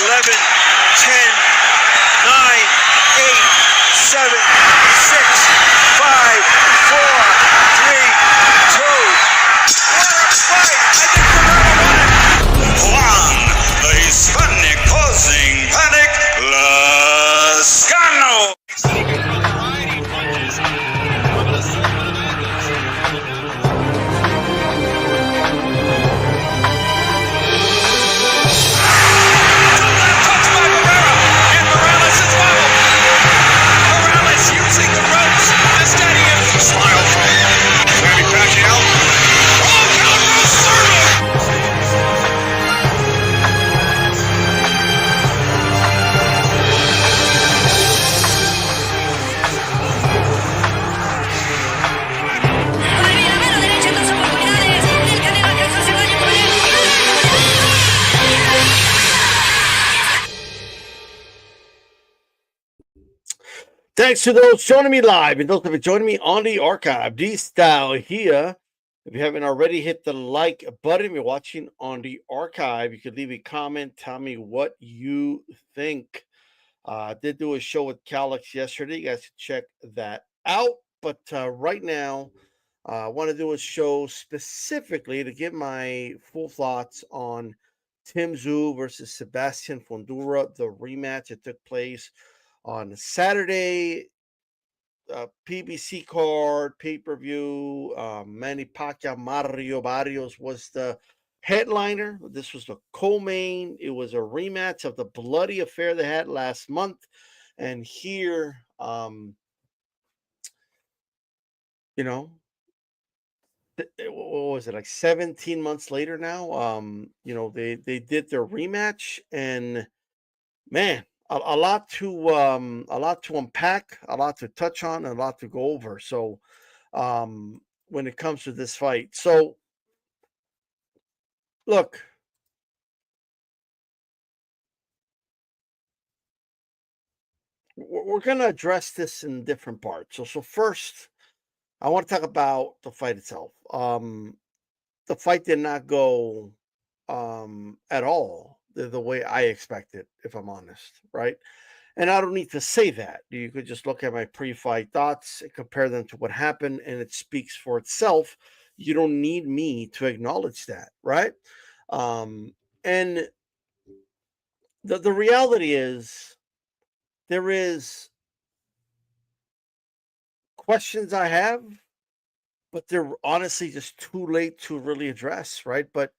11, 10, 9, 8, 7, 6, 5, 4, 3, 2. What a fight! I think Fundora won it. Juan, the Hispanic causing panic, Lascano. Thanks to those joining me live and those that have joined me on the archive. D-Style here. If you haven't already, hit the like button. If you're watching on the archive, you could leave a comment. Tell me what you think. I did do a show with Calix yesterday. You guys should check that out. But right now, I want to do a show specifically to give my full thoughts on Tszyu versus Sebastian Fundora, the rematch that took place on Saturday. PBC card, pay-per-view. Manny Pacquiao, Mario Barrios was the headliner. This was the co-main. It was a rematch of the bloody affair they had last month. And here, what was it, like 17 months later now? They did their rematch, and man, a lot to unpack, a lot to touch on, and a lot to go over. So when it comes to this fight, so look, we're going to address this in different parts. So first, I want to talk about the fight itself. The fight did not go at all the way I expected, if I'm honest, right? And I don't need to say that. You could just look at my pre-fight thoughts, compare them to what happened, and it speaks for itself. You don't need me to acknowledge that, right? And the reality is, there is questions I have, but they're honestly just too late to really address, right? But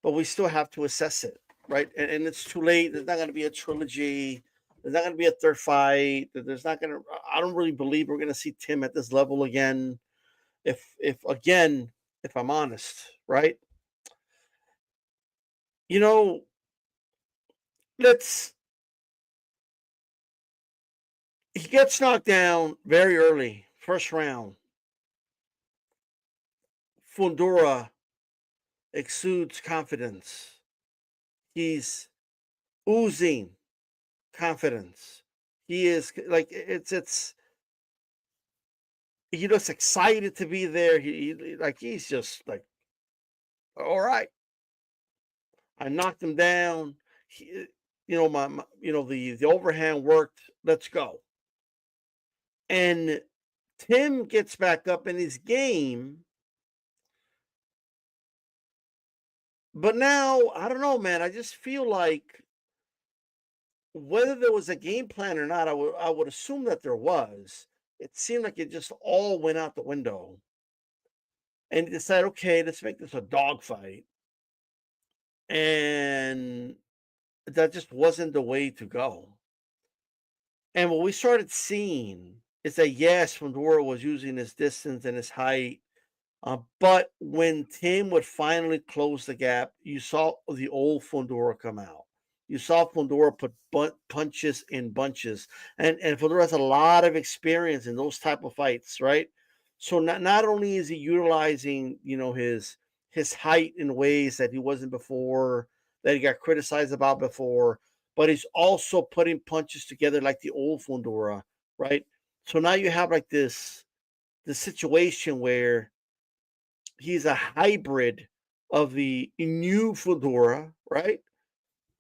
we still have to assess it, right? And it's too late. There's not going to be a trilogy. There's not going to be a third fight. There's not going to. I don't really believe we're going to see Tim at this level again. If I'm honest, right? Let's. He gets knocked down very early, first round. Fundora exudes confidence. He's oozing confidence. He is like he looks excited to be there. He's just like, all right. I knocked him down. The overhand worked. Let's go. And Tim gets back up in his game. But now, I don't know, man. I just feel like whether there was a game plan or not, I would assume that there was. It seemed like it just all went out the window. And he decided, okay, let's make this a dogfight. And that just wasn't the way to go. And what we started seeing is that, yes, Fundora was using his distance and his height. But when Tim would finally close the gap, you saw the old Fundora come out. You saw Fundora put punches in bunches. And Fundora has a lot of experience in those type of fights, right? So not only is he utilizing, his height in ways that he wasn't before, that he got criticized about before, but he's also putting punches together like the old Fundora, right? So now you have like this situation where he's a hybrid of the new Fundora, right?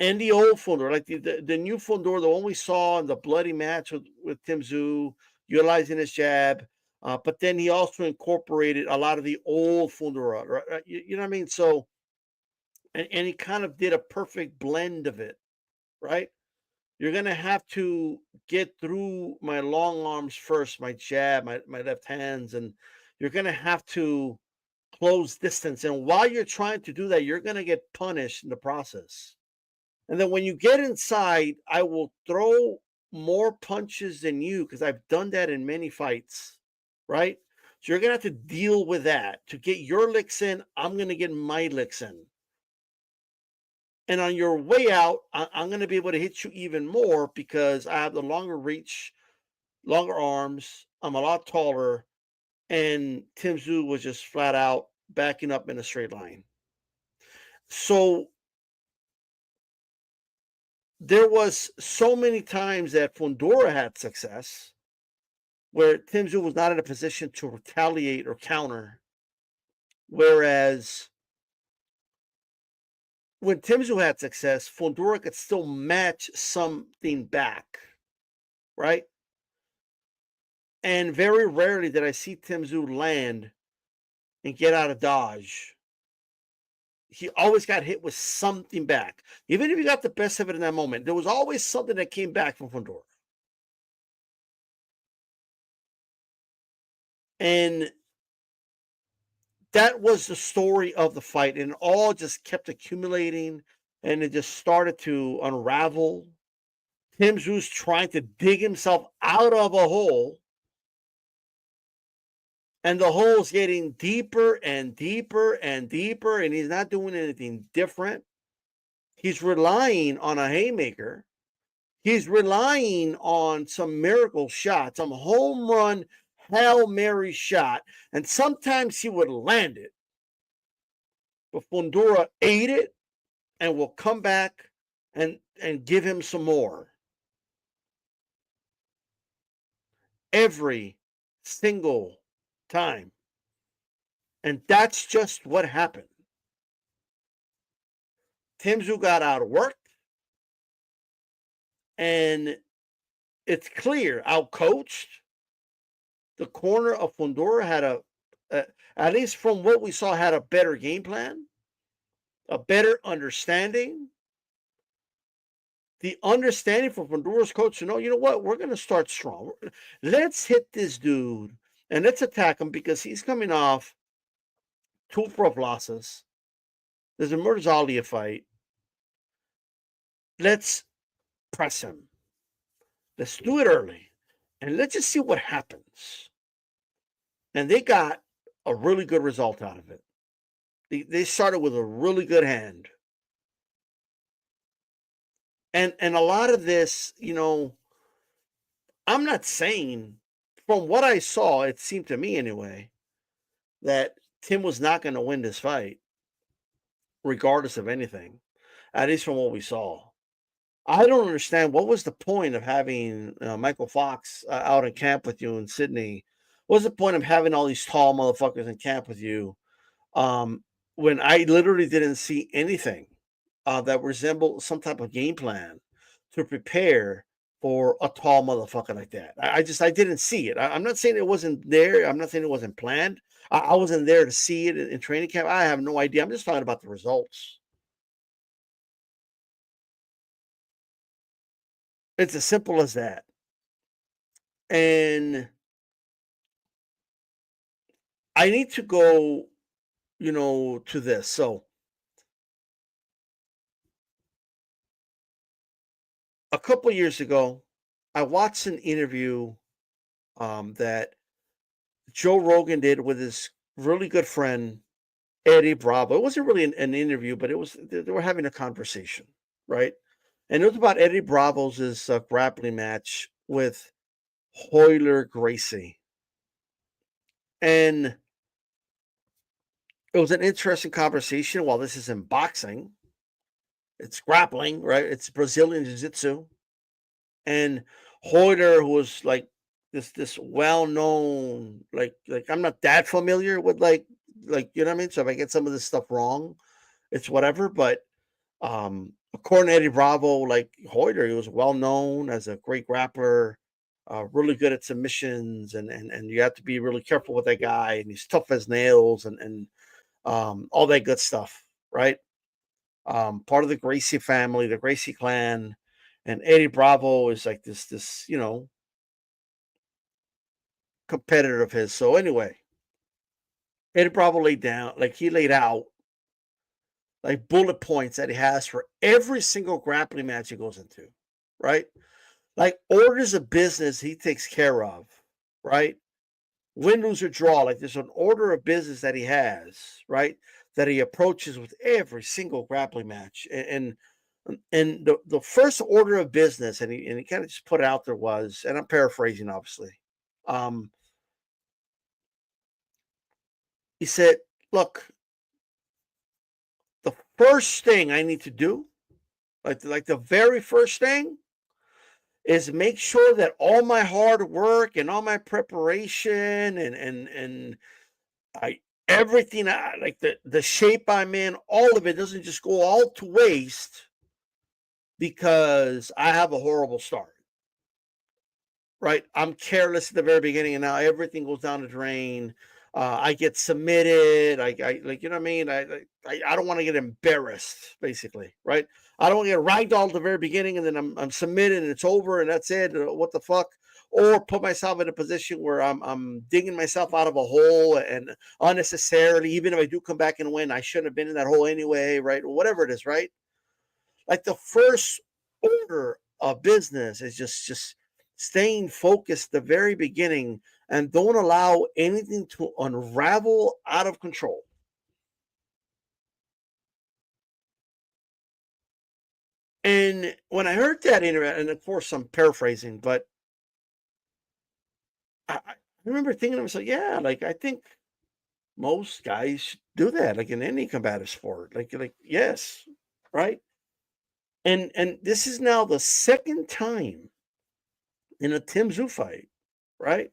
and the old Fundora, like the new Fundora, the one we saw in the bloody match with Tszyu, utilizing his jab. But then he also incorporated a lot of the old Fundora, right? You know what I mean? So, and he kind of did a perfect blend of it, right? You're going to have to get through my long arms first, my jab, my left hands, and you're going to have to close distance. And while you're trying to do that, you're going to get punished in the process. And then when you get inside, I will throw more punches than you because I've done that in many fights, right? So you're going to have to deal with that. To get your licks in, I'm going to get my licks in. And on your way out, I'm going to be able to hit you even more because I have the longer reach, longer arms. I'm a lot taller. And Tszyu was just flat out backing up in a straight line. So there was so many times that Fundora had success where Tszyu was not in a position to retaliate or counter. Whereas when Tszyu had success, Fundora could still match something back, right? And very rarely did I see Tszyu land and get out of dodge. He always got hit with something back. Even if he got the best of it in that moment, there was always something that came back from Fundora. And that was the story of the fight. And it all just kept accumulating and it just started to unravel. Tszyu's trying to dig himself out of a hole. And the hole's getting deeper and deeper and deeper, and he's not doing anything different. He's relying on a haymaker. He's relying on some miracle shot, some home run Hail Mary shot, and sometimes he would land it. But Fundora ate it and will come back and give him some more. Every single time. And that's just what happened. Tszyu got outworked. And it's clear, outcoached. The corner of Fundora had at least from what we saw, had a better game plan, a better understanding. The understanding from Fundora's coach to know, you know what, we're going to start strong. Let's hit this dude and let's attack him because he's coming off 2 rough losses. There's a Mirzalia fight. Let's press him. Let's do it early. And let's just see what happens. And they got a really good result out of it. They started with a really good hand. And a lot of this, you know, I'm not saying, from what I saw, it seemed to me anyway, that Tim was not going to win this fight, regardless of anything, at least from what we saw. I don't understand what was the point of having Michael Fox out in camp with you in Sydney. What's the point of having all these tall motherfuckers in camp with you when I literally didn't see anything that resembled some type of game plan to prepare for a tall motherfucker like that? I didn't see it. I'm not saying it wasn't there. I'm not saying it wasn't planned. I wasn't there to see it in training camp. I have no idea. I'm just talking about the results. It's as simple as that. And I need to go, you know, to this. So a couple years ago, I watched an interview that Joe Rogan did with his really good friend, Eddie Bravo. It wasn't really an interview, but it was, they were having a conversation, right? And it was about Eddie Bravo's grappling match with Royler Gracie. And it was an interesting conversation. While this is in boxing, it's grappling, right? It's Brazilian Jiu-Jitsu. And Royler, who was like this well-known, like I'm not that familiar with like you know what I mean? So if I get some of this stuff wrong, it's whatever. But according to Eddie Bravo, like Hoyter, he was well known as a great grappler, really good at submissions, and you have to be really careful with that guy. And he's tough as nails, and all that good stuff, right? Part of the Gracie family, the Gracie clan, and Eddie Bravo is like this competitor of his. So anyway, Eddie Bravo laid out like bullet points that he has for every single grappling match he goes into, right? Like orders of business he takes care of, right? Win, lose, or draw. Like there's an order of business that he has, right? That he approaches with every single grappling match. And the first order of business, and he kind of just put it out there was, and I'm paraphrasing obviously. Um, he said, look, the first thing I need to do, like the very first thing, is make sure that all my hard work and all my preparation and I everything like the shape I'm in, all of it doesn't just go all to waste because I have a horrible start. Right? I'm careless at the very beginning, and now everything goes down the drain. I get submitted. I like, you know what I mean. I don't want to get embarrassed, basically, right? I don't want to get ragdolled at the very beginning, and then I'm submitted, and it's over, and that's it. What the fuck? Or put myself in a position where I'm digging myself out of a hole and unnecessarily. Even if I do come back and win, I shouldn't have been in that hole anyway, right? Or whatever it is, right? Like the first order of business is just staying focused at the very beginning and don't allow anything to unravel out of control. And when I heard that and of course I'm paraphrasing, but I remember thinking to myself, yeah, like I think most guys do that, like in any combative sport. Like yes, right? And this is now the second time in a Tim Tszyu fight, right?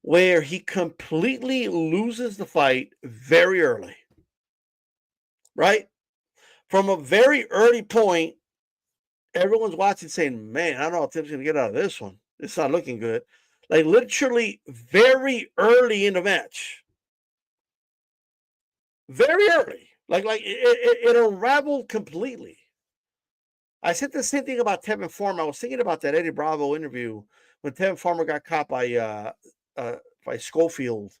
Where he completely loses the fight very early, right? From a very early point, everyone's watching saying, man, I don't know how Tim's going to get out of this one. It's not looking good. Like literally very early in the match. Very early. Like it unraveled completely. I said the same thing about Tevin Farmer. I was thinking about that Eddie Bravo interview when Tevin Farmer got caught by Schofield.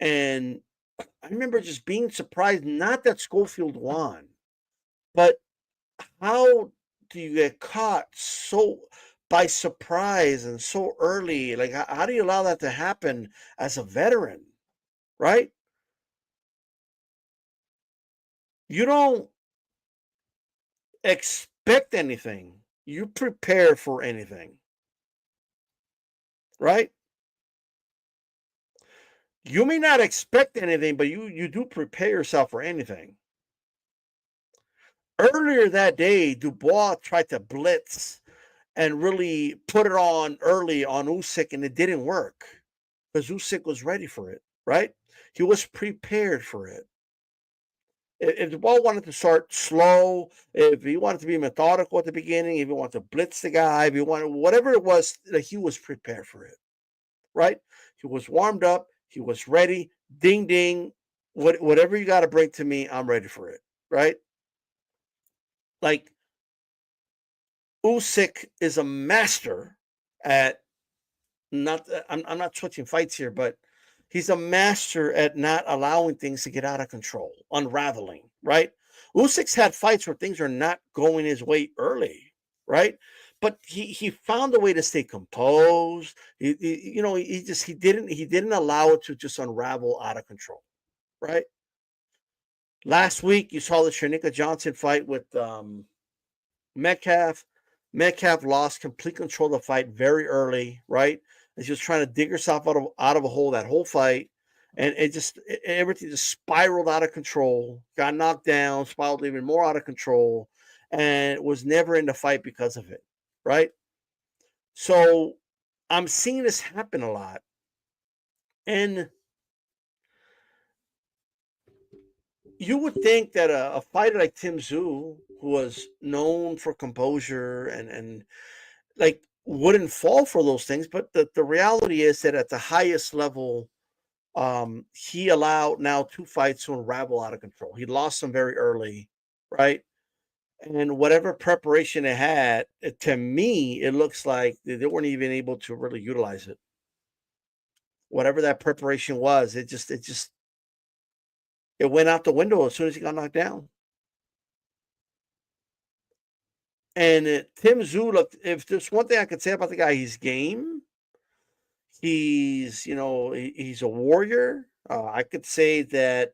And I remember just being surprised, not that Schofield won, but how do you get caught so by surprise and so early? Like, how do you allow that to happen as a veteran, right? You don't expect anything. You prepare for anything, right? You may not expect anything, but you do prepare yourself for anything. Earlier that day, Dubois tried to blitz and really put it on early on Usyk, and it didn't work because Usyk was ready for it, right? He was prepared for it. If Dubois wanted to start slow, if he wanted to be methodical at the beginning, if he wanted to blitz the guy, if he wanted whatever it was, like he was prepared for it, right? He was warmed up, he was ready. Ding ding, whatever you got to bring to me, I'm ready for it, right? Like Usyk is a master at not. I'm not switching fights here, but he's a master at not allowing things to get out of control, unraveling. Right? Usyk's had fights where things are not going his way early, right? But he found a way to stay composed. He didn't allow it to just unravel out of control, right? Last week you saw the Shanika Johnson fight with Metcalf. Metcalf lost complete control of the fight very early, right? And she was trying to dig herself out of a hole that whole fight. And everything just spiraled out of control, got knocked down, spiraled even more out of control, and was never in the fight because of it, right? So I'm seeing this happen a lot. And you would think that a fighter like Tim Tszyu, who was known for composure and like wouldn't fall for those things. But the reality is that at the highest level, he allowed now 2 fights to unravel out of control. He lost them very early, right? And whatever preparation they had, to me, it looks like they weren't even able to really utilize it. Whatever that preparation was, it went out the window as soon as he got knocked down. And Tim Tszyu, look, if there's one thing I could say about the guy, he's game. He's, he's a warrior. I could say that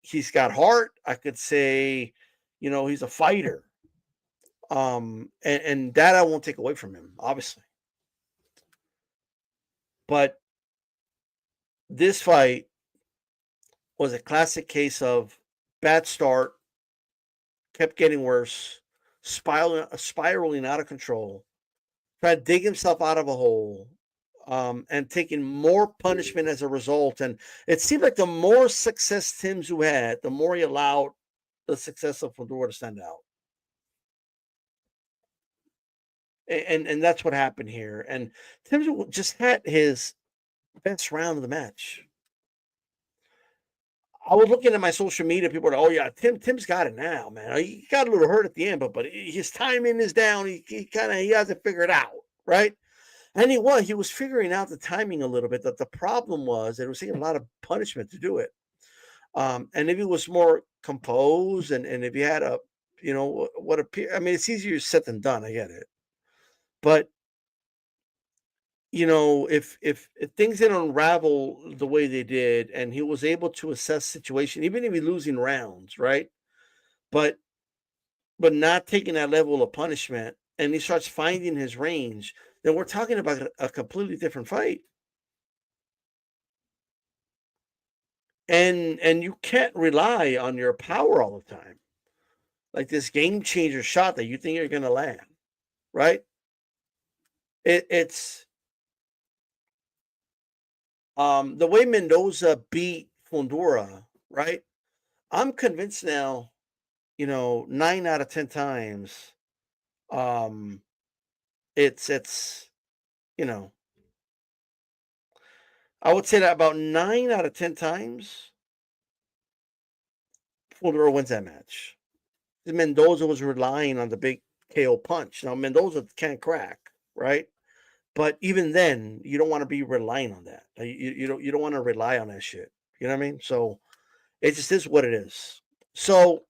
he's got heart. I could say, he's a fighter. And that I won't take away from him, obviously. But this fight was a classic case of bad start, kept getting worse, spiraling out of control, tried to dig himself out of a hole, and taking more punishment as a result. And it seemed like the more success Tim Tszyu had, the more he allowed the success of Fundora to stand out. And that's what happened here. And Tim Tszyu just had his best round of the match. I was looking at my social media. People were like, "Oh yeah, Tim's got it now, man. He got a little hurt at the end, but his timing is down. He has it figured out, right?" And he was figuring out the timing a little bit. That the problem was that it was taking a lot of punishment to do it. And if he was more composed, and if he had what appear, I mean, it's easier said than done. I get it, but if things didn't unravel the way they did, and he was able to assess situation, even if he's losing rounds, right? But not taking that level of punishment, and he starts finding his range, then we're talking about a completely different fight. And you can't rely on your power all the time, like this game changer shot that you think you're going to land, right? It's the way Mendoza beat Fundora, right? I'm convinced now, 9 out of 10 times, it's I would say that about 9 out of 10 times, Fundora wins that match. Mendoza was relying on the big KO punch. Now Mendoza can't crack, right? But even then, you don't want to be relying on that. You don't want to rely on that shit. You know what I mean? So it just is what it is. So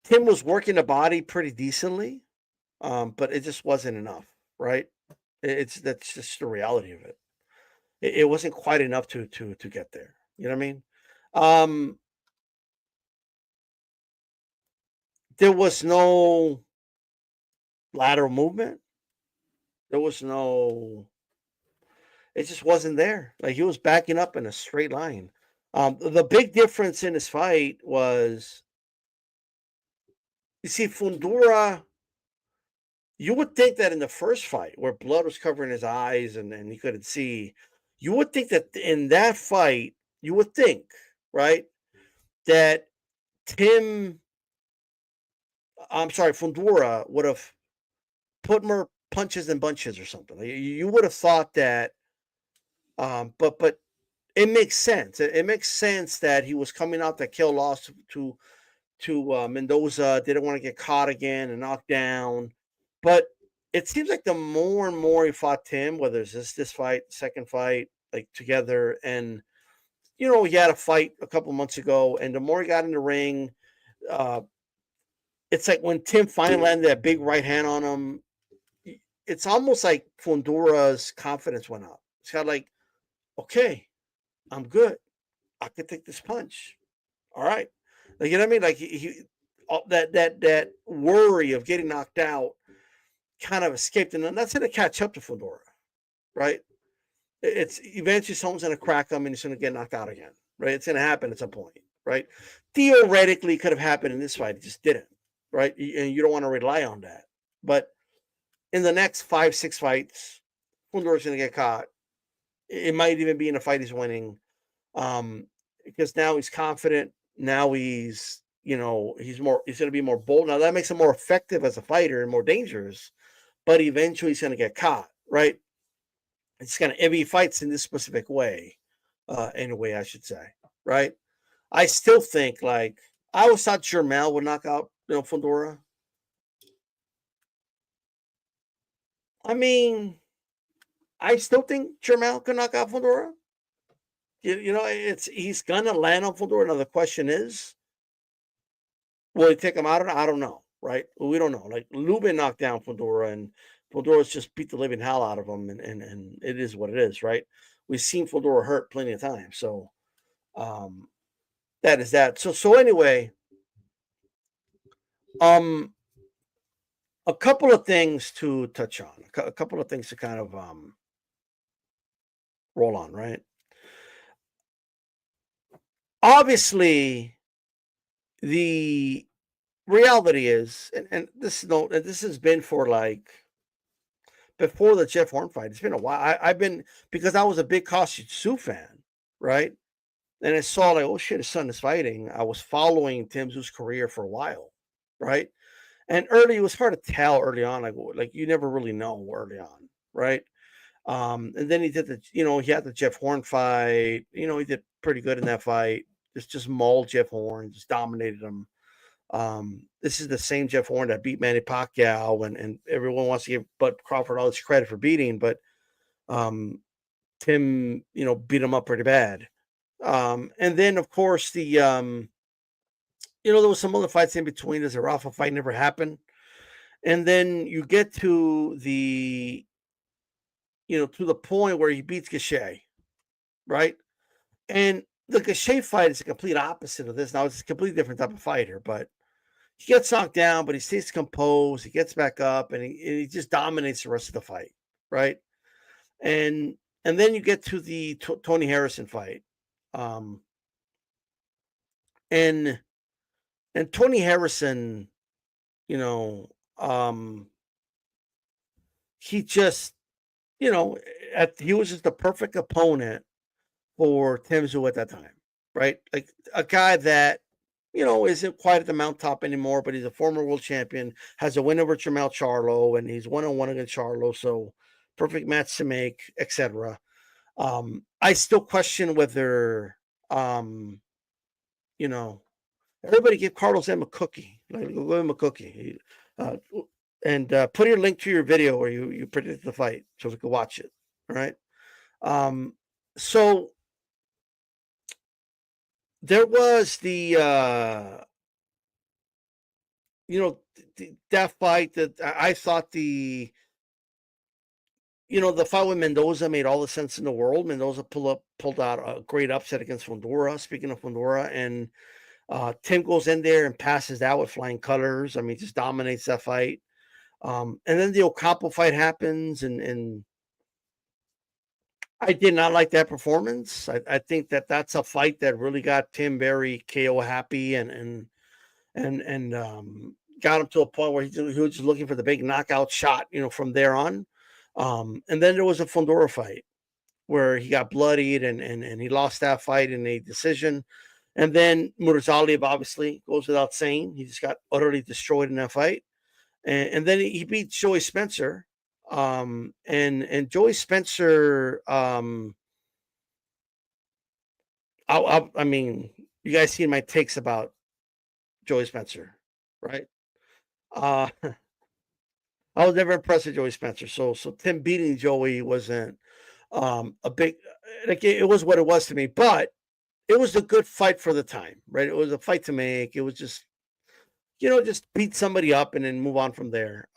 Tim was working the body pretty decently, but it just wasn't enough, right? That's just the reality of it. It wasn't quite enough to get there. You know what I mean? There was no lateral movement. There was no. It just wasn't there. Like he was backing up in a straight line. The big difference in this fight was, you see, Fundora. You would think that in the first fight, where blood was covering his eyes and he couldn't see, you would think that in that fight, you would think, right, that Fundora would have put more punches and bunches or something. You would have thought that, but it makes sense. It makes sense that he was coming out that kill loss to Mendoza, didn't want to get caught again and knocked down. But it seems like the more and more he fought Tim, whether it's this fight, second fight, like together, and he had a fight a couple months ago, and the more he got in the ring, it's like when Tim finally landed that big right hand on him, it's almost like Fundora's confidence went up. It's kind of like, okay, I'm good. I can take this punch. All right. Like, you know what I mean? Like he that worry of getting knocked out kind of escaped, and that's going to catch up to Fundora, right? It's eventually someone's going to crack him and he's going to get knocked out again, right? It's going to happen at some point, right? Theoretically, could have happened in this fight. It just didn't, right? And you don't want to rely on that. But in the next 5-6 fights, Fundora's going to get caught. It might even be in a fight he's winning. Because now he's confident. Now he's he's going to be more bold. Now that makes him more effective as a fighter and more dangerous. But eventually he's going to get caught, right? It's kind of if he fights in this specific way, anyway, I should say, right? I still think like I always thought Jermel would knock out Fundora. I mean, I still think Jermel can knock out Fundora. He's gonna land on Fundora. Now the question is, will he take him out? I don't know, right? Well, we don't know. Like Lubin knocked down Fundora, and Fundora's just beat the living hell out of him, and it is what it is, right? We've seen Fundora hurt plenty of times, so um, that is that. So anyway, um, a couple of things to touch on, a couple of things to kind of roll on, right? Obviously, the reality is, and this has been for like before the Jeff Horn fight. It's been a while. I've been because I was a big Tszyu fan, right? And I saw like, oh shit, his son is fighting. I was following Tim Tszyu's career for a while, right? And early, it was hard to tell early on, like you never really know early on, right? And then he did he had the Jeff Horn fight. He did pretty good in that fight. Just mauled Jeff Horn, just dominated him. This is the same Jeff Horn that beat Manny Pacquiao, and everyone wants to give Bud Crawford all this credit for beating, but Tim, beat him up pretty bad. And then of course there was some other fights in between. The Zarafa fight never happened, and then you get to the point where he beats Gachet, right? And the Gachet fight is a complete opposite of this. Now it's a completely different type of fighter, but he gets knocked down, but he stays composed. He gets back up, and he just dominates the rest of the fight, right? And then you get to the Tony Harrison fight, and Tony Harrison, he just he was just the perfect opponent for Tim Tszyu at that time, right? Like a guy that isn't quite at the mountaintop anymore, but he's a former world champion, has a win over Jermell Charlo, and he's 1-on-1 against Charlo, so perfect match to make, etc. I still question whether, everybody give Carlos M a cookie. Like, give him a cookie. And put your link to your video where you predicted the fight so we can watch it. All right. So there was that fight that I thought the fight with Mendoza made all the sense in the world. Mendoza pulled out a great upset against Fundora. Speaking of Fundora, and Tim goes in there and passes out with flying colors. I mean, just dominates that fight. And then the Ocampo fight happens, and I did not like that performance. I think that's a fight that really got Tim very KO happy and got him to a point where he was just looking for the big knockout shot, from there on. And then there was a Fundora fight where he got bloodied and he lost that fight in a decision. And then Murzaliyev obviously goes without saying. He just got utterly destroyed in that fight. And then he beat Joey Spencer. And Joey Spencer, I mean, you guys seen my takes about Joey Spencer, right? I was never impressed with Joey Spencer. So Tim beating Joey wasn't a big, like it was what it was to me, but it was a good fight for the time, right? It was a fight to make. It was just, just beat somebody up and then move on from there.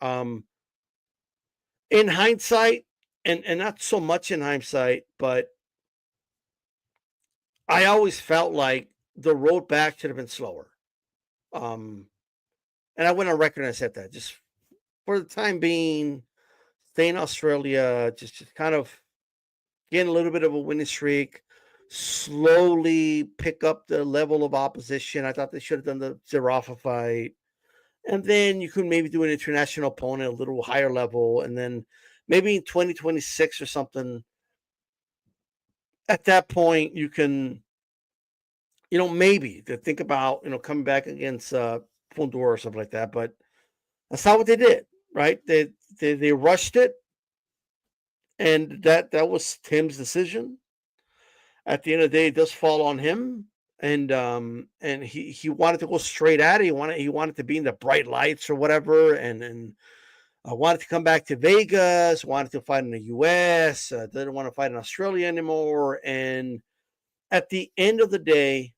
In hindsight, and not so much in hindsight, but I always felt like the road back should have been slower. And I went on record and I said that just for the time being, stay in Australia, just kind of get a little bit of a winning streak, slowly pick up the level of opposition. I thought they should have done the Zarafa fight. And then you could maybe do an international opponent a little higher level. And then maybe in 2026 or something, at that point, you can maybe to think about, coming back against Fundora or something like that. But that's not what they did, right? They rushed it, and that was Tim's decision. At the end of the day, it does fall on him, and he wanted to go straight at it. He wanted to be in the bright lights or whatever, and wanted to come back to Vegas, wanted to fight in the U.S., didn't want to fight in Australia anymore. And at the end of the day,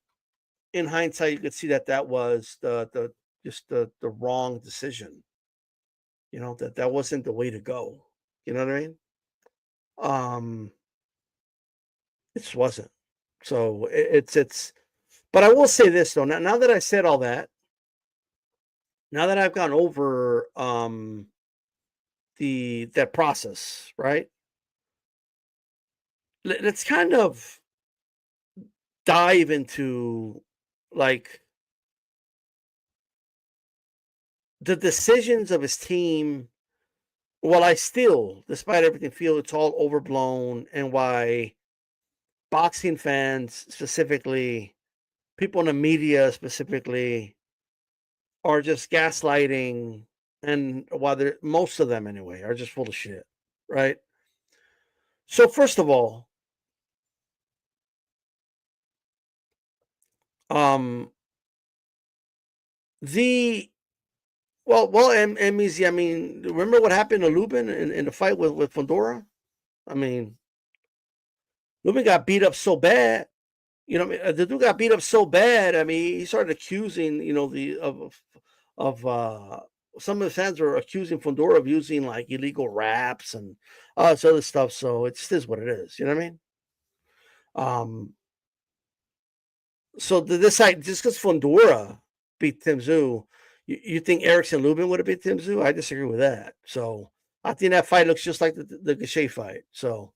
in hindsight, you could see that was the wrong decision. That wasn't the way to go. You know what I mean? Um, it just wasn't. So it's. But I will say this though. Now that I said all that, now that I've gone over that process, right? Let's kind of dive into like the decisions of his team. Well, I still, despite everything, feel it's all overblown, and why boxing fans specifically, people in the media specifically, are just gaslighting, and while most of them anyway are just full of shit, right? So first of all, the and easy. I mean, remember what happened to Lubin in the fight with Fundora? I mean, Lubin got beat up so bad. The dude got beat up so bad. I mean, he started accusing, some of the fans were accusing Fundora of using like illegal raps and this other stuff. So it just is what it is. You know what I mean? So this side, just because Fundora beat Tszyu, you think Erickson Lubin would have beat Tszyu? I disagree with that. So I think that fight looks just like the Gaché fight. So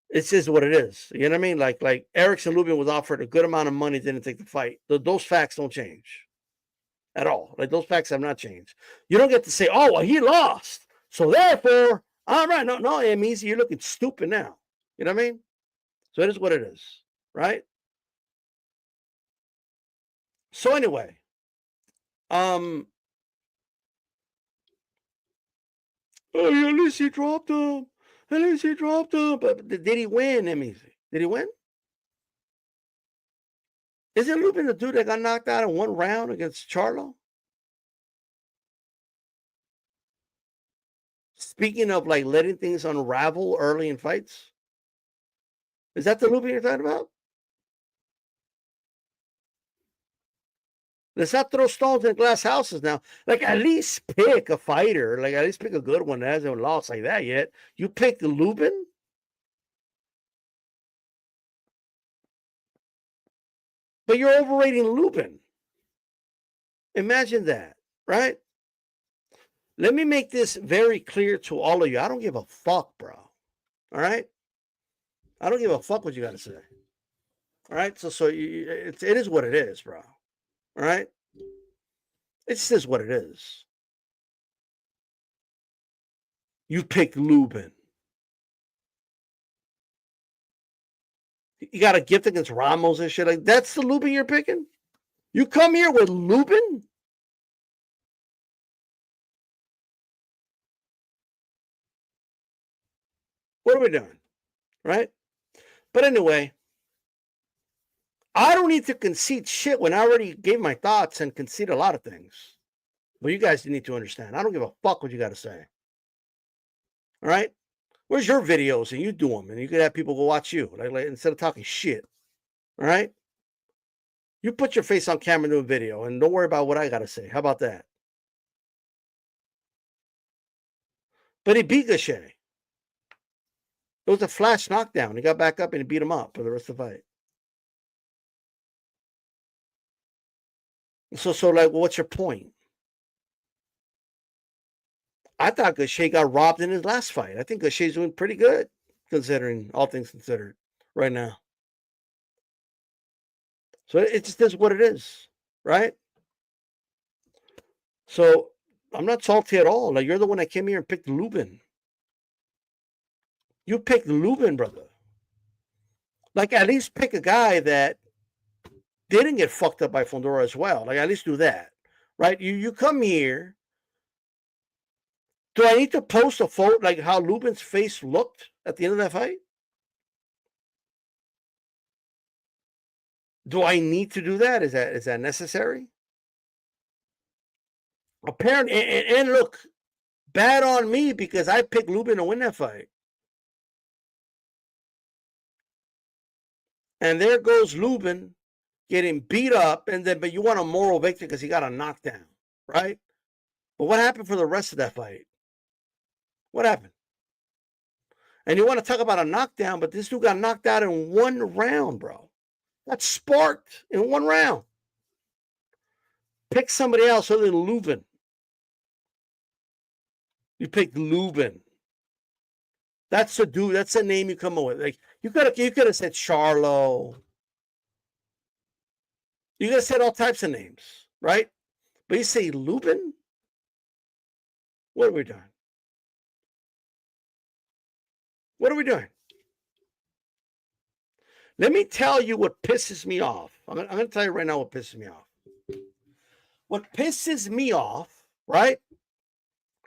it's just what it is. You know what I mean? Like Erickson Lubin was offered a good amount of money, didn't take the fight. Those facts don't change at all. Like those facts have not changed. You don't get to say, oh, well, he lost, so therefore, all right. No, it means you're looking stupid now. You know what I mean? So it is what it is, right? So anyway, oh, at least he dropped him. At least he dropped him. But did he win, Easy? Did he win? Isn't Lubin the dude that got knocked out in one round against Charlo? Speaking of like letting things unravel early in fights, is that the Lubin you're talking about? Let's not throw stones in glass houses now. Like, at least pick a fighter. Like, at least pick a good one that hasn't lost like that yet. You picked Lubin? But you're overrating Lubin. Imagine that, right? Let me make this very clear to all of you. I don't give a fuck, bro. All right? I don't give a fuck what you got to say. All right? So it is what it is, bro. All right? It's just what it is. You picked Lubin. You got a gift against Ramos and shit. Like, that's the Lubin you're picking? You come here with Lubin? What are we doing? Right? But anyway, I don't need to concede shit when I already gave my thoughts and concede a lot of things. But you guys need to understand. I don't give a fuck what you got to say. All right? Where's your videos? And you do them. And you could have people go watch you. Like instead of talking shit. All right? You put your face on camera and do a video. And don't worry about what I got to say. How about that? But he beat Gaché. It was a flash knockdown. He got back up and he beat him up for the rest of the fight. So like, what's your point? I thought Gaché got robbed in his last fight. I think Gaché's doing pretty good, considering all things considered, right now. So it just is what it is, right? So I'm not salty at all. Like, you're the one that came here and picked Lubin. You picked Lubin, brother. Like, at least pick a guy that didn't get fucked up by Fundora as well. Like, at least do that, right? You come here. Do I need to post a photo like how Lubin's face looked at the end of that fight? Do I need to do that? Is that necessary? Apparently, and look, bad on me because I picked Lubin to win that fight. And there goes Lubin getting beat up, and then but you want a moral victory because he got a knockdown, right? But what happened for the rest of that fight? What happened? And you want to talk about a knockdown, but this dude got knocked out in one round, bro. Got sparked in one round. Pick somebody else other than Lubin. You picked Lubin. That's the dude. That's the name you come up with. Like you could have said Charlo. You could have said all types of names, right? But you say Lubin? What are we doing? What are we doing? Let me tell you what pisses me off. I'm going to tell you right now what pisses me off. What pisses me off, right,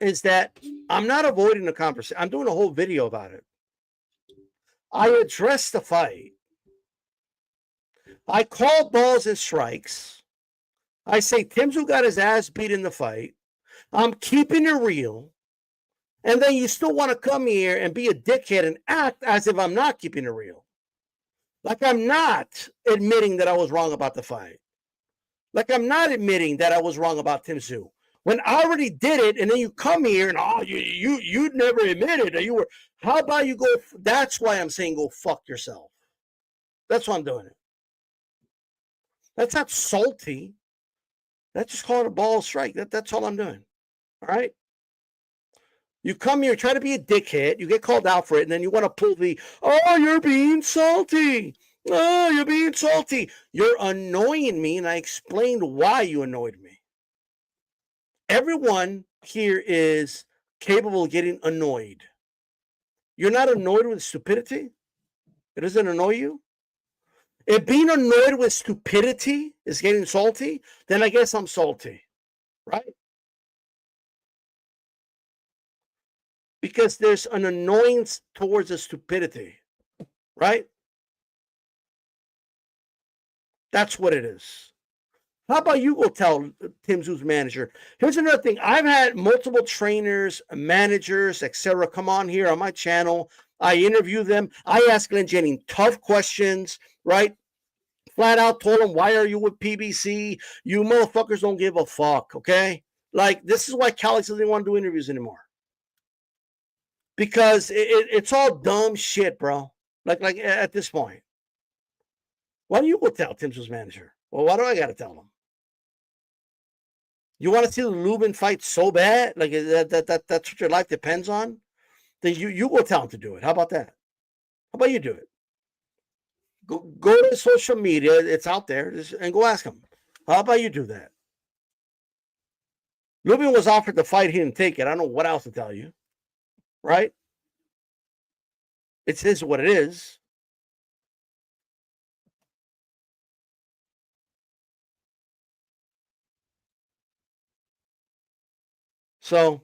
is that I'm not avoiding the conversation. I'm doing a whole video about it. I address the fight. I call balls and strikes. I say Tszyu got his ass beat in the fight. I'm keeping it real. And then you still want to come here and be a dickhead and act as if I'm not keeping it real. Like I'm not admitting that I was wrong about the fight. Like I'm not admitting that I was wrong about Tszyu. When I already did it, and then you come here and you never admitted that you were. How about you go? That's why I'm saying go fuck yourself. That's why I'm doing it. That's not salty. That's just calling a ball strike. That's all I'm doing. All right. You come here, try to be a dickhead. You get called out for it, and then you want to pull the, oh, you're being salty. Oh, you're being salty. You're annoying me, and I explained why you annoyed me. Everyone here is capable of getting annoyed. You're not annoyed with stupidity? It doesn't annoy you? If being annoyed with stupidity is getting salty, then I guess I'm salty, right? Because there's an annoyance towards the stupidity, right? That's what it is. How about you go tell Tszyu's manager? Here's another thing. I've had multiple trainers, managers, etc. come on here on my channel. I interview them. I ask Glenn Jennings tough questions, right? Flat out told him, why are you with PBC? You motherfuckers don't give a fuck, okay? Like, this is why Calix doesn't want to do interviews anymore. Because it's all dumb shit, bro. Like at this point. Why don't you go tell Tszyu's manager? Well, why do I got to tell him? You want to see the Lubin fight so bad? Like that's what your life depends on? Then you go tell him to do it. How about that? How about you do it? Go to social media. It's out there. And go ask him. How about you do that? Lubin was offered the fight. He didn't take it. I don't know what else to tell you. Right? It is what it is. So,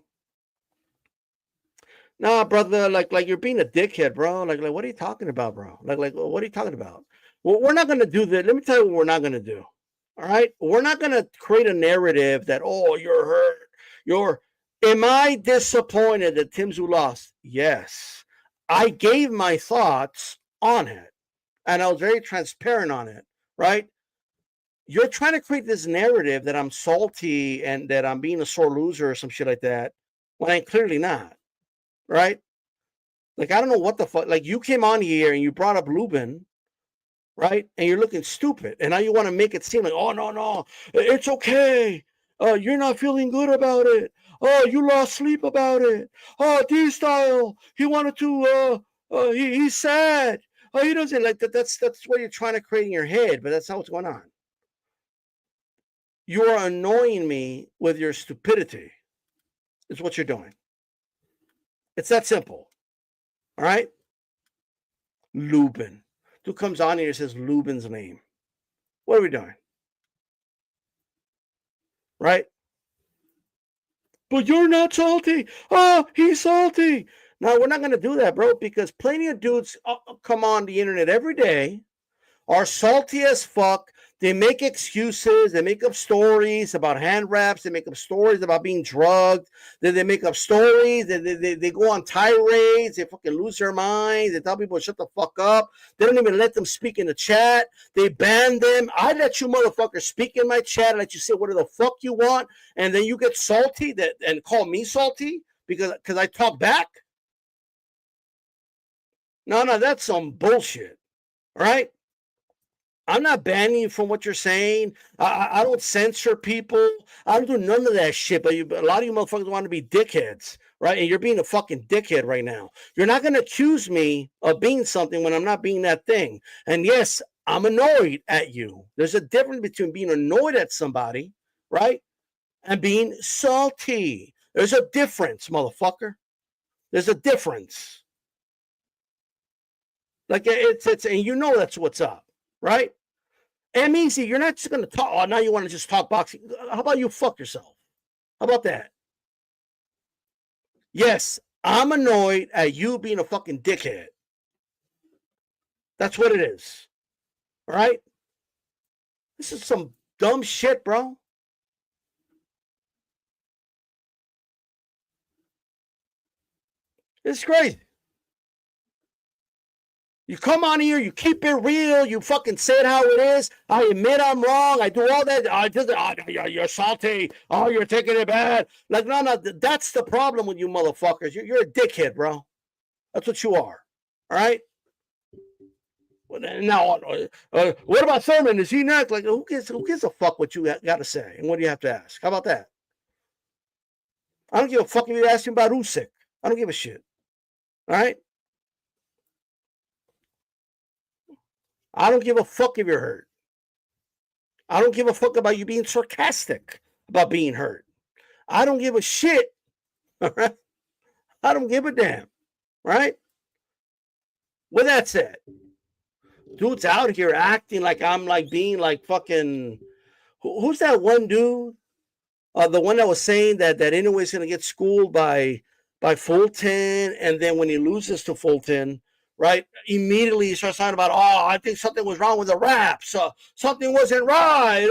nah, brother, like you're being a dickhead, bro. Like what are you talking about, bro? Like what are you talking about? Well, we're not gonna do that. Let me tell you what we're not gonna do. All right, we're not gonna create a narrative that you're hurt. Am I disappointed that Tszyu lost? Yes. I gave my thoughts on it, and I was very transparent on it, right? You're trying to create this narrative that I'm salty and that I'm being a sore loser or some shit like that, when I'm clearly not, right? Like, I don't know what the fuck. Like, you came on here and you brought up Lubin, right? And you're looking stupid. And now you want to make it seem like, oh, no, it's okay. You're not feeling good about it. Oh, you lost sleep about it. Oh, D-Style, he wanted to, he's sad. Oh, he doesn't like that. That's what you're trying to create in your head, but that's not what's going on. You are annoying me with your stupidity. Is what you're doing. It's that simple. All right? Lubin. Who comes on here and says Lubin's name? What are we doing? Right? But you're not salty. Oh, he's salty. No, we're not going to do that, bro, because plenty of dudes come on the internet every day, are salty as fuck. They make excuses. They make up stories about hand wraps. They make up stories about being drugged. They make up stories. They go on tirades. They fucking lose their minds. They tell people to shut the fuck up. They don't even let them speak in the chat. They ban them. I let you motherfuckers speak in my chat. I let you say whatever the fuck you want. And then you get salty and call me salty because I talk back. No, that's some bullshit. All right? I'm not banning you from what you're saying. I don't censor people. I don't do none of that shit. But a lot of you motherfuckers want to be dickheads, right? And you're being a fucking dickhead right now. You're not going to accuse me of being something when I'm not being that thing. And yes, I'm annoyed at you. There's a difference between being annoyed at somebody, right? And being salty. There's a difference, motherfucker. There's a difference. Like it's and you know that's what's up, right? And easy, you're not just going to talk. Oh, now you want to just talk boxing. How about you fuck yourself? How about that? Yes, I'm annoyed at you being a fucking dickhead. That's what it is. All right? This is some dumb shit, bro. It's crazy. You come on here, you keep it real, you fucking say it how it is. I admit I'm wrong. I do all that. You're salty. Oh, you're taking it bad. Like, no, that's the problem with you motherfuckers. You're a dickhead, bro. That's what you are. All right? Now, what about Thurman? Is he next? Like, who gives a fuck what you got to say? And what do you have to ask? How about that? I don't give a fuck if you ask him about Usyk. I don't give a shit. All right? I don't give a fuck if you're hurt. I don't give a fuck about you being sarcastic about being hurt. I don't give a shit. All right? I don't give a damn. Right? With that said, dude's out here acting like I'm like being like fucking. Who's that one dude? The one that was saying that Inouye's going to get schooled by Fulton, and then when he loses to Fulton, right, immediately he starts talking about, oh, I think something was wrong with the raps, something wasn't right,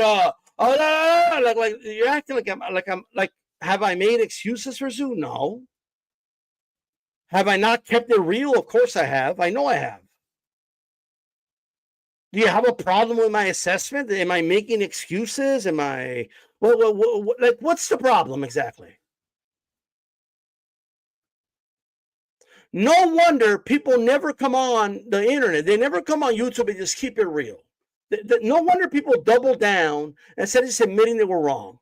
like you're acting like have I made excuses for Tszyu? No. Have I not kept it real? Of course I have. I know I have. Do you have a problem with my assessment? Am I making excuses? Am I like what's the problem exactly? No wonder people never come on the internet. They never come on YouTube and just keep it real. No wonder people double down instead of just admitting they were wrong.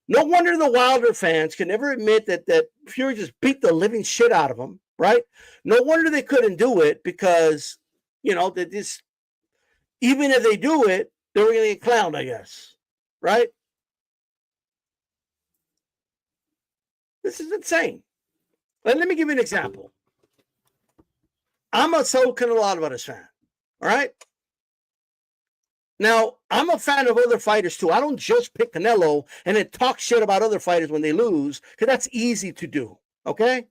No wonder the Wilder fans can never admit that Fury just beat the living shit out of them, right? No wonder they couldn't do it because, they just, even if they do it, they were going to get clowned, I guess, right? This is insane. Let me give you an example. I'm a Canelo Alvarez fan, all right? Now, I'm a fan of other fighters too. I don't just pick Canelo and then talk shit about other fighters when they lose, because that's easy to do, okay?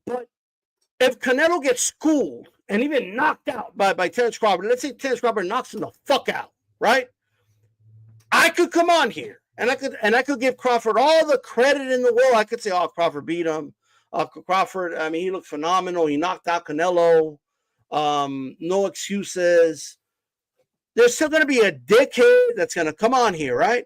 But if Canelo gets schooled and even knocked out by Terence Crawford, let's say Terence Crawford knocks him the fuck out, right? I could come on here and I could give Crawford all the credit in the world. I could say, oh, Crawford beat him. Crawford, I mean, he looked phenomenal. He knocked out Canelo. No excuses. There's still going to be a dickhead that's going to come on here, right?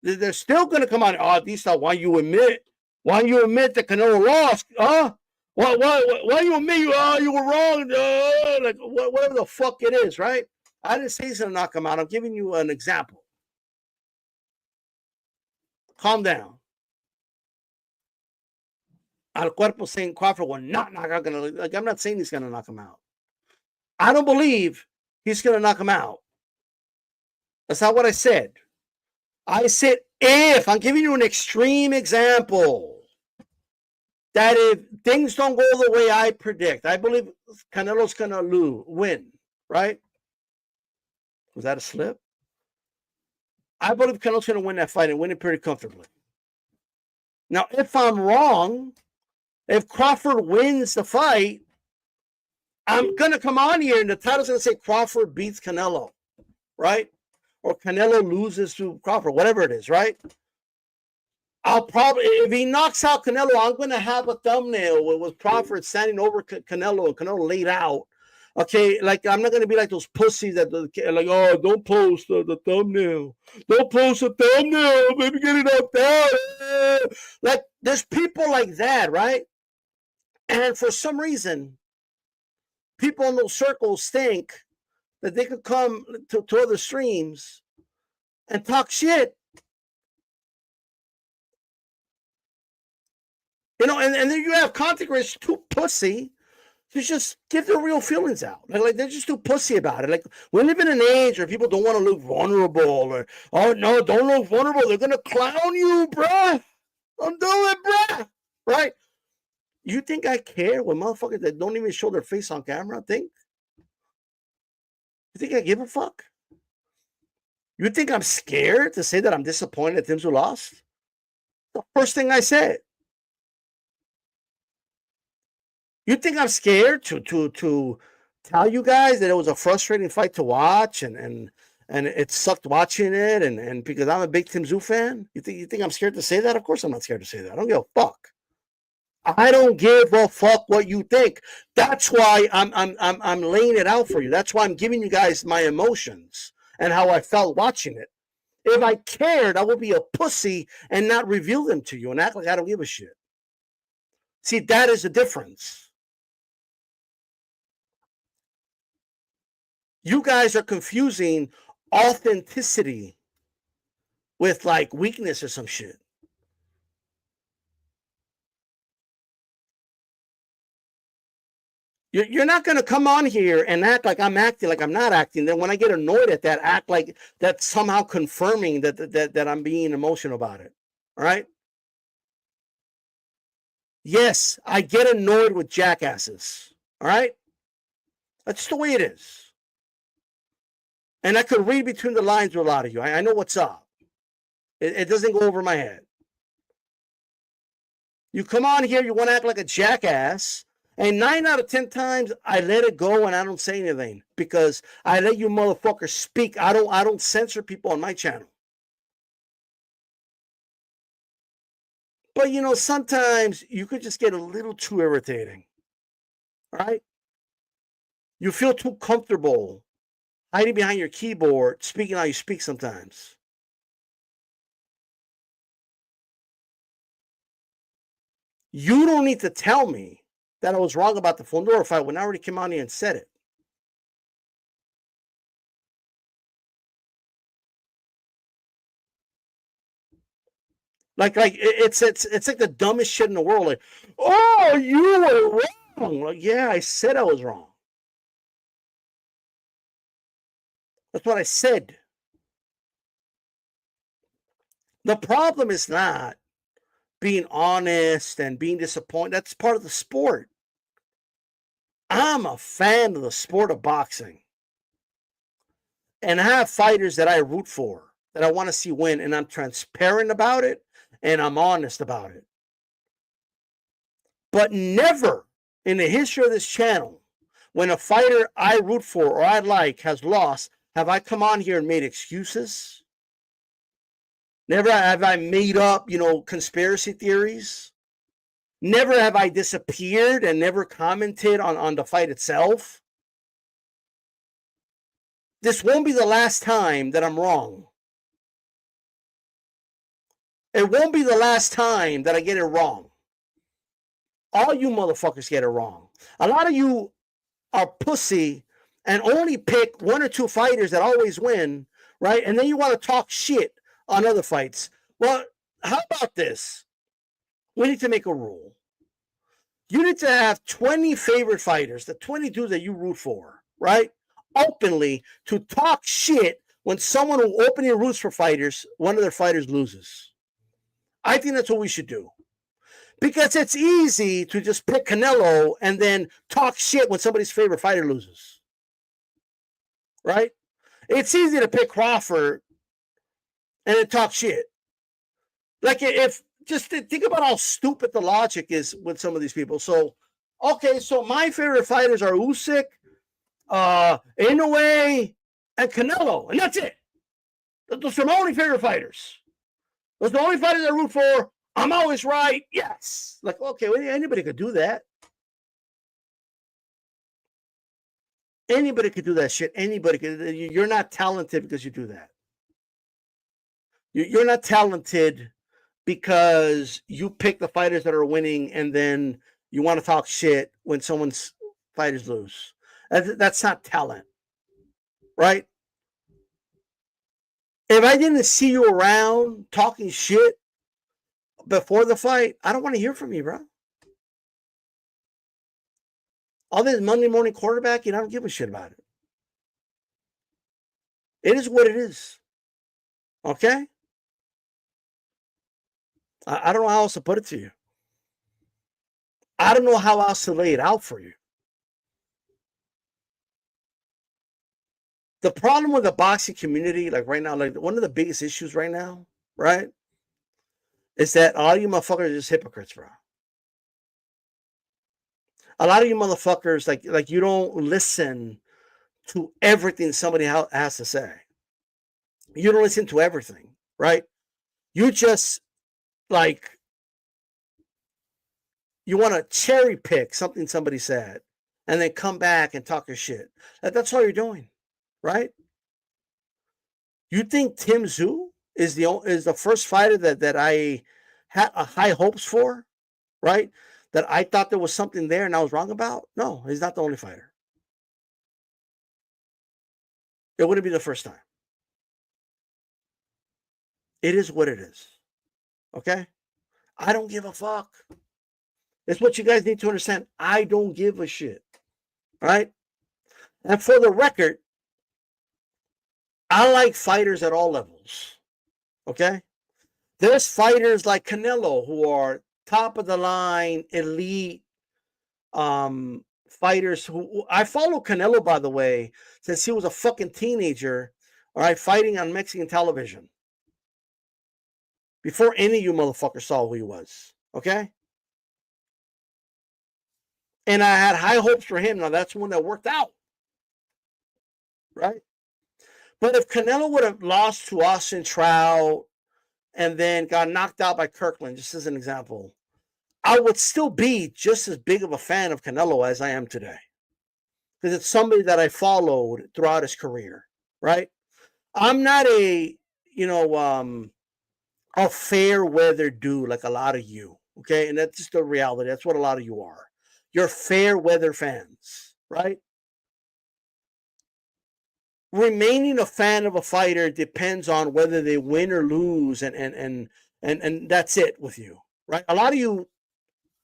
They're still going to come on. Oh, Dista, why you admit that Canelo lost? Huh? Why you admit you were wrong? Like whatever the fuck it is, right? I didn't say he's going to knock him out. I'm giving you an example. Calm down. Al Cuerpo saying Crawford will not knock out Canelo. Like, I'm not saying he's going to knock him out. I don't believe he's going to knock him out. That's not what I said. I said if. I'm giving you an extreme example. That if things don't go the way I predict, I believe Canelo's going to win, right? Was that a slip? I believe Canelo's going to win that fight and win it pretty comfortably. Now, if I'm wrong, if Crawford wins the fight, I'm going to come on here and the title's going to say Crawford beats Canelo, right? Or Canelo loses to Crawford, whatever it is, right? I'll probably, if he knocks out Canelo, I'm going to have a thumbnail with Crawford standing over Canelo and Canelo laid out. Okay, like I'm not going to be like those pussies that like, oh, don't post the thumbnail. Don't post the thumbnail. Maybe get it up there. Like there's people like that, right? And for some reason, people in those circles think that they could come to other streams and talk shit. You know, and then you have content creators too pussy to just give their real feelings out. Like they're just too pussy about it. Like we live in an age where people don't want to look vulnerable or, oh no, don't look vulnerable. They're going to clown you, bruh. Don't do it, bruh. Right? You think I care when motherfuckers that don't even show their face on camera think? You think I give a fuck? You think I'm scared to say that I'm disappointed that Tszyu lost? The first thing I said. You think I'm scared to tell you guys that it was a frustrating fight to watch and it sucked watching it and because I'm a big Tszyu fan? You think I'm scared to say that? Of course I'm not scared to say that. I don't give a fuck. I don't give a fuck what you think. That's why I'm laying it out for you. That's why I'm giving you guys my emotions and how I felt watching it. If I cared, I would be a pussy and not reveal them to you and act like I don't give a shit. See, that is the difference. You guys are confusing authenticity with like weakness or some shit. You're not going to come on here and act like I'm acting like I'm not acting. Then when I get annoyed at that, act like that's somehow confirming that I'm being emotional about it. All right? Yes, I get annoyed with jackasses. All right? That's the way it is. And I could read between the lines with a lot of you. I know what's up. It doesn't go over my head. You come on here, you want to act like a jackass. And 9 out of 10 times, I let it go and I don't say anything because I let you motherfuckers speak. I don't censor people on my channel. But, you know, sometimes you could just get a little too irritating. Right? You feel too comfortable hiding behind your keyboard, speaking how you speak sometimes. You don't need to tell me that I was wrong about the Fundora fight when I already came on here and said it. Like it's like the dumbest shit in the world. Like, oh, you were wrong. Like, yeah, I said I was wrong. That's what I said. The problem is not being honest and being disappointed. That's part of the sport. I'm a fan of the sport of boxing. And I have fighters that I root for, that I want to see win, and I'm transparent about it, and I'm honest about it. But never in the history of this channel, when a fighter I root for or I like has lost, have I come on here and made excuses. Never have I made up, conspiracy theories. Never have I disappeared and never commented on the fight itself. This won't be the last time that I'm wrong. It won't be the last time that I get it wrong. All you motherfuckers get it wrong. A lot of you are pussy and only pick 1 or 2 fighters that always win, right? And then you want to talk shit on other fights. Well, how about this? We need to make a rule. You need to have 20 favorite fighters, the 22 that you root for, right? Openly to talk shit when someone who openly roots for fighters, one of their fighters loses. I think that's what we should do. Because it's easy to just pick Canelo and then talk shit when somebody's favorite fighter loses. Right? It's easy to pick Crawford and then talk shit. Like if just think about how stupid the logic is with some of these people. So, okay, so my favorite fighters are Usyk, Inoue, and Canelo, and that's it. Those are my only favorite fighters. Those are the only fighters I root for. I'm always right. Yes. Like, okay, well, anybody could do that. Anybody could do that shit. Anybody could. You're not talented because you do that. You're not talented because you pick the fighters that are winning and then you want to talk shit when someone's fighters lose. That's not talent, right? If I didn't see you around talking shit before the fight, I don't want to hear from you, bro. All this Monday morning quarterbacking, I don't give a shit about it. It is what it is. Okay? I don't know how else to put it to you. I don't know how else to lay it out for you. The problem with the boxing community, like right now, like one of the biggest issues right now, right, is that a lot of you motherfuckers are just hypocrites, bro. A lot of you motherfuckers, like you don't listen to everything somebody has to say. You don't listen to everything, right? You just like you want to cherry pick something somebody said and then come back and talk your shit. That's all you're doing, right? You think Tszyu is the first fighter that I had high hopes for, right? That I thought there was something there and I was wrong about? No, he's not the only fighter. It wouldn't be the first time. It is what it is. Okay? I don't give a fuck. It's what you guys need to understand. I don't give a shit. All right? And for the record, I like fighters at all levels. Okay? There's fighters like Canelo who are top of the line, elite fighters who I follow Canelo, by the way, since he was a fucking teenager, all right, fighting on Mexican television. Before any of you motherfuckers saw who he was. Okay? And I had high hopes for him. Now that's one that worked out. Right? But if Canelo would have lost to Austin Trout and then got knocked out by Kirkland, just as an example, I would still be just as big of a fan of Canelo as I am today. Because it's somebody that I followed throughout his career, right? I'm not a fair weather dude like a lot of you, okay? And that's just the reality. That's what a lot of you are. You're fair weather fans, right? Remaining a fan of a fighter depends on whether they win or lose, and that's it with you, right? A lot of you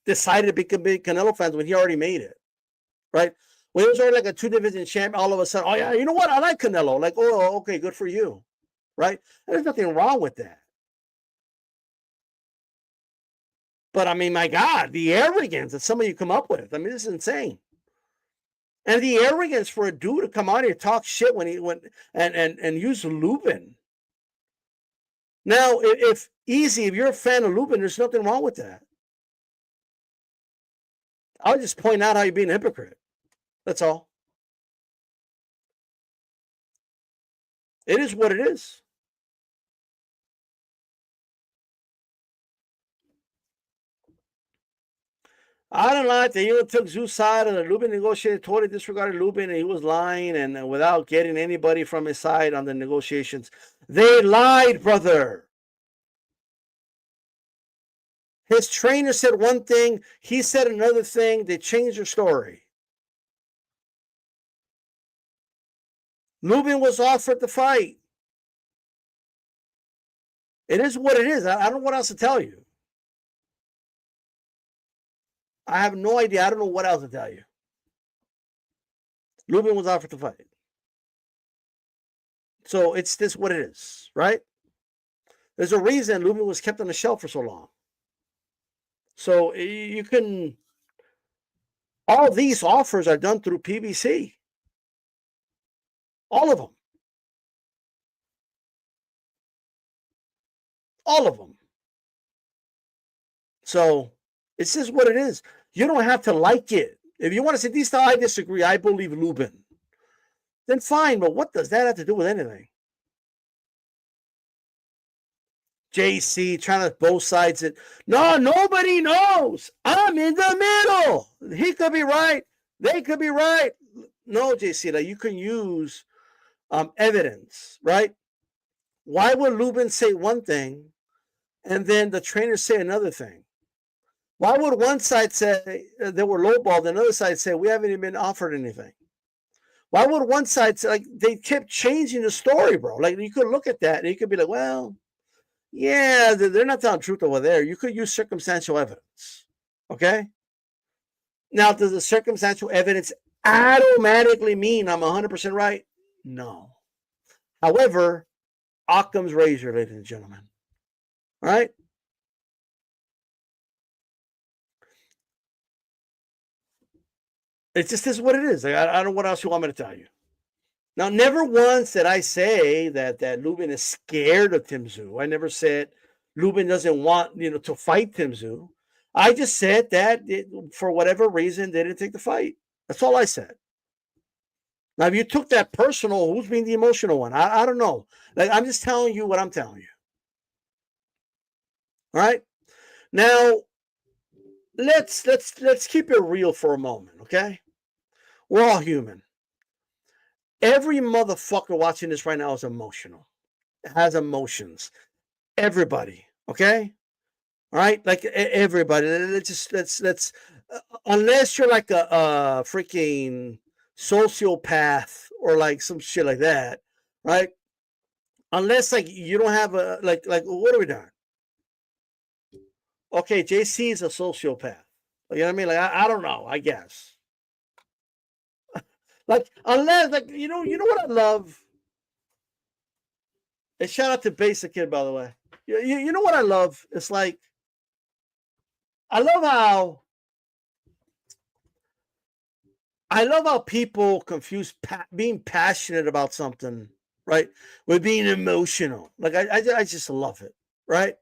decided to become big Canelo fans when he already made it, right? When he was already like a 2-division champ, all of a sudden, oh yeah, you know what? I like Canelo. Like, oh, okay, good for you, right? And there's nothing wrong with that. But I mean, my God, the arrogance that some of you come up with. I mean, this is insane. And the arrogance for a dude to come out here and talk shit when he went and use Lubin. Now, if you're a fan of Lubin, there's nothing wrong with that. I'll just point out how you're being a hypocrite. That's all. It is what it is. I don't like that you took Tszyu side and the Lubin negotiated, totally disregarded Lubin, and he was lying and without getting anybody from his side on the negotiations. They lied, brother. His trainer said one thing, he said another thing. They changed their story. Lubin was offered the fight. It is what it is. I don't know what else to tell you. I have no idea. I don't know what else to tell you. Lubin was offered the fight. So it's this what it is, right? There's a reason Lubin was kept on the shelf for so long. So you can, all these offers are done through PBC. All of them. All of them. So it's just what it is. You don't have to like it. If you want to say, this I disagree, I believe Lubin, then fine, but what does that have to do with anything? JC trying to both sides it. No, nobody knows. I'm in the middle. He could be right. They could be right. No, JC, that you can use evidence, right? Why would Lubin say one thing and then the trainers say another thing? Why would one side say they were lowballed and another side say we haven't even been offered anything? Why would one side say, like, they kept changing the story, bro? Like, you could look at that and you could be like, well, yeah, they're not telling the truth over there. You could use circumstantial evidence. Okay? Now, does the circumstantial evidence automatically mean I'm 100% right? No. However, Occam's razor, ladies and gentlemen. All right? It just is what it is. Like, I don't know what else you want me to tell you. Now, never once did I say that Lubin is scared of Tszyu. I never said Lubin doesn't want, to fight Tszyu. I just said that for whatever reason, they didn't take the fight. That's all I said. Now, if you took that personal, who's being the emotional one? I don't know. Like, I'm just telling you what I'm telling you. All right? Now, let's keep it real for a moment, okay? We're all human. Every motherfucker watching this right now is emotional. It has emotions. Everybody, okay? All right, like everybody. Let's unless you're like a freaking sociopath or like some shit like that, right? Unless like you don't have a like what are we doing? Okay, JC is a sociopath. You know what I mean? Like I don't know. I guess. Like unless like you know what I love. And shout out to Basic Kid, by the way. You know what I love? It's like I love how people confuse being passionate about something, right, with being emotional. Like I just love it, right?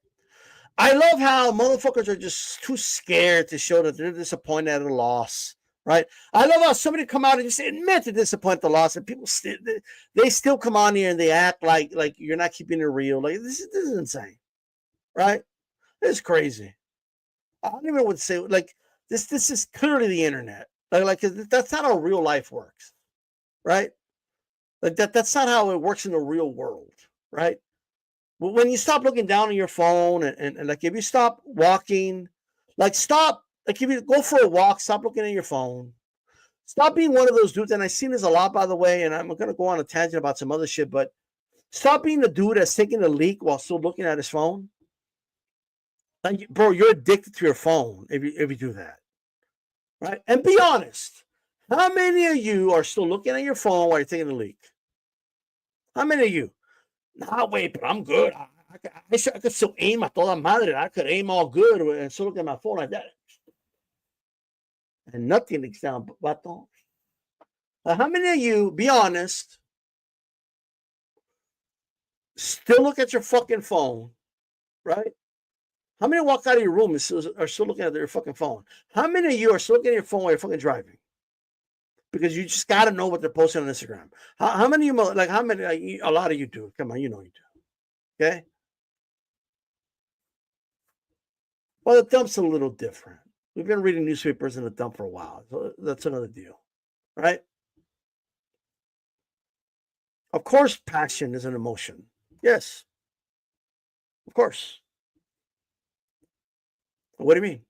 I love how motherfuckers are just too scared to show that they're disappointed at a loss, right? I love how somebody come out and just admit to disappoint the loss, and people they still come on here and they act like you're not keeping it real. Like this is insane, right? It's crazy. I don't even want to say like this is clearly the internet. Like that's not how real life works, right? Like that's not how it works in the real world, right? When you stop looking down on your phone and like if you stop walking, like if you go for a walk, stop looking at your phone. Stop being one of those dudes, and I've seen this a lot, by the way, and I'm gonna go on a tangent about some other shit, but stop being the dude that's taking a leak while still looking at his phone. Like, bro, you're addicted to your phone if you do that. Right? And be honest. How many of you are still looking at your phone while you're taking a leak? How many of you? Nah, wait, but I'm good. I could still aim a toda madre. I could aim all good and still look at my phone like that. And nothing leaks down, baton. How many of you, be honest, still look at your fucking phone, right? How many walk out of your room and are still looking at their fucking phone? How many of you are still looking at your phone while you're fucking driving? Because you just got to know what they're posting on Instagram. How many of you, like, how many, like, a lot of you do. Come on, you know you do. Okay? Well, the dump's a little different. We've been reading newspapers in the dump for a while. So that's another deal, right? Of course, passion is an emotion. Yes. Of course. What do you mean?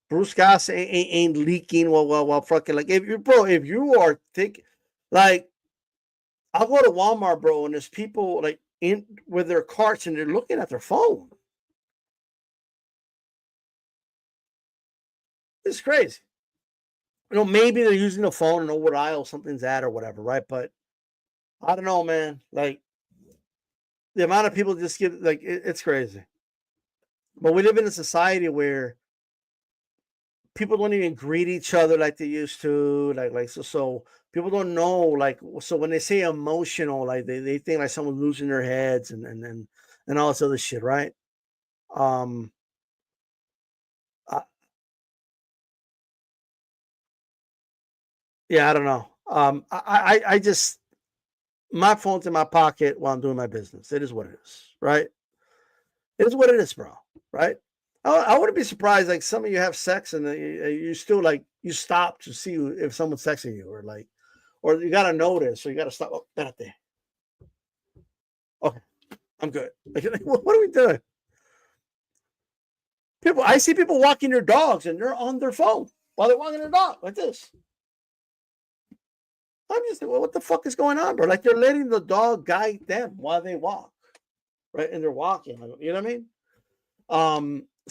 Bruce gas ain't leaking while fucking like if you are thinking like I'll go to Walmart, bro, and there's people like in with their carts and they're looking at their phone. It's crazy. Maybe they're using the phone and know what aisle something's at or whatever, right? But I don't know, man. Like the amount of people just give it's crazy. But we live in a society where people don't even greet each other like they used to. So people don't know, like, so when they say emotional, like they think like someone's losing their heads and all this other shit, right? Um, uh, yeah, I don't know. I just, my phone's in my pocket while I'm doing my business. It is what it is, right? It is what it is, bro. Right? I wouldn't be surprised. Like some of you have sex and you still like you stop to see if someone's texting you or you gotta notice or you gotta stop. Oh, espérate. Okay, I'm good. Like, what are we doing? People, I see people walking their dogs and they're on their phone while they're walking their dog like this. I'm just like, well, what the fuck is going on, bro? Like they're letting the dog guide them while they walk, right? And they're walking. You know what I mean?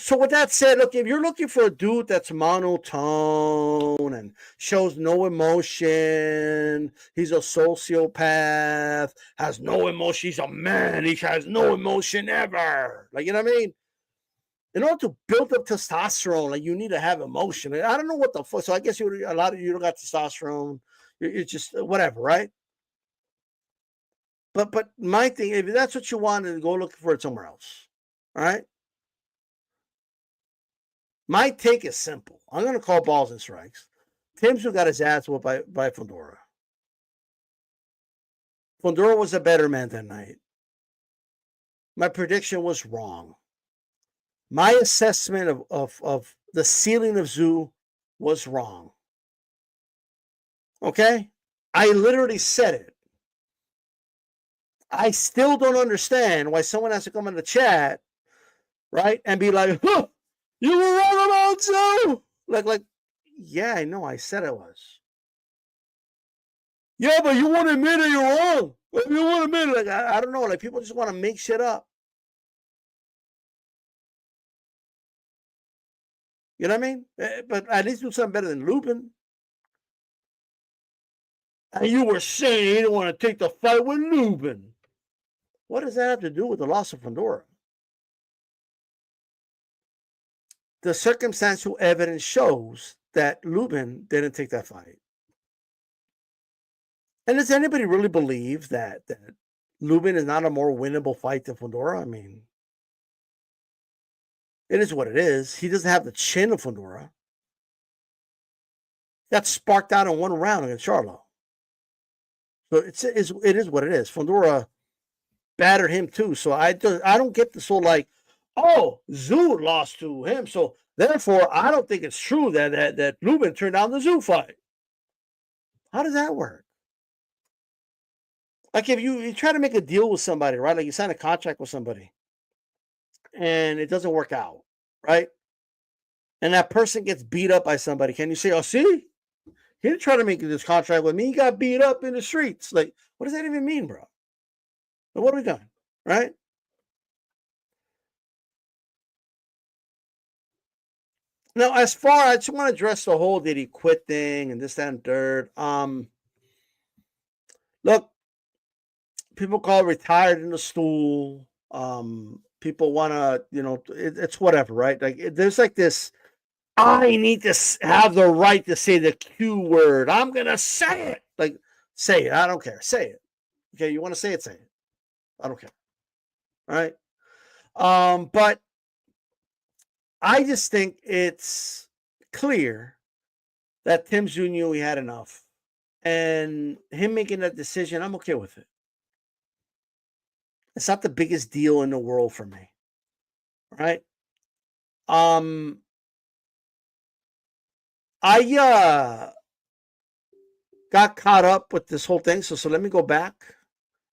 So with that said, look, if you're looking for a dude that's monotone and shows no emotion, he's a sociopath, has no emotion, he's a man, he has no emotion ever. Like, you know what I mean? In order to build up testosterone, like you need to have emotion. I don't know what the fuck. So I guess a lot of you don't got testosterone. You're just whatever, right? But my thing, if that's what you want, then go looking for it somewhere else. All right. My take is simple. I'm going to call balls and strikes. Tszyu got his ass whooped by Fundora. Fundora was a better man that night. My prediction was wrong. My assessment of the ceiling of Tszyu was wrong. Okay? I literally said it. I still don't understand why someone has to come in the chat, right, and be like, huh, you were wrong about Tszyu. Like, yeah, I know. I said it was. Yeah, but you won't admit it. You're wrong. You won't admit it. Like, I don't know. Like, people just want to make shit up. You know what I mean? But at least do something better than Lubin. And you were saying you didn't want to take the fight with Lubin. What does that have to do with the loss of Fundora? The circumstantial evidence shows that Lubin didn't take that fight. And does anybody really believe that Lubin is not a more winnable fight than Fundora? I mean, it is what it is. He doesn't have the chin of Fundora. Got sparked out in one round against Charlo. So it is what it is. Fundora battered him too. So I don't get this whole like, oh, Tszyu lost to him. So therefore, I don't think it's true that Lubin turned down the Tszyu fight. How does that work? Like if you try to make a deal with somebody, right? Like you sign a contract with somebody and it doesn't work out, right? And that person gets beat up by somebody. Can you say, oh, see? He didn't try to make this contract with me. He got beat up in the streets. Like, what does that even mean, bro? Like, what are we doing, right? Now, as far, I just want to address the whole did he quit thing and this, that, and third. Look, people call it retired in the stool. People want to, it's whatever, right? Like there's like this, I need to have the right to say the Q word. I'm going to say it. Like, say it. I don't care. Say it. Okay, you want to say it, say it. I don't care. All right? But I just think it's clear that Tszyu knew he had enough. And him making that decision, I'm okay with it. It's not the biggest deal in the world for me. Right? I got caught up with this whole thing. So let me go back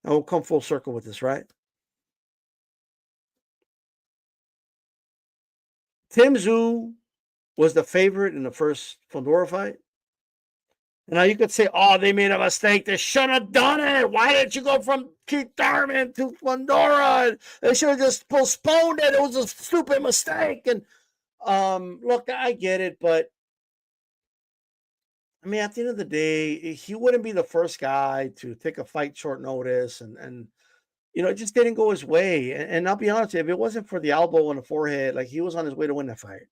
and we'll come full circle with this, right? Tszyu was the favorite in the first Fundora fight. And now you could say, oh, they made a mistake. They shouldn't have done it. Why didn't you go from Keith Thurman to Fundora? They should have just postponed it. It was a stupid mistake. And look, I get it, but I mean, at the end of the day, he wouldn't be the first guy to take a fight short notice, and it just didn't go his way. And I'll be honest, if it wasn't for the elbow on the forehead, like he was on his way to win that fight.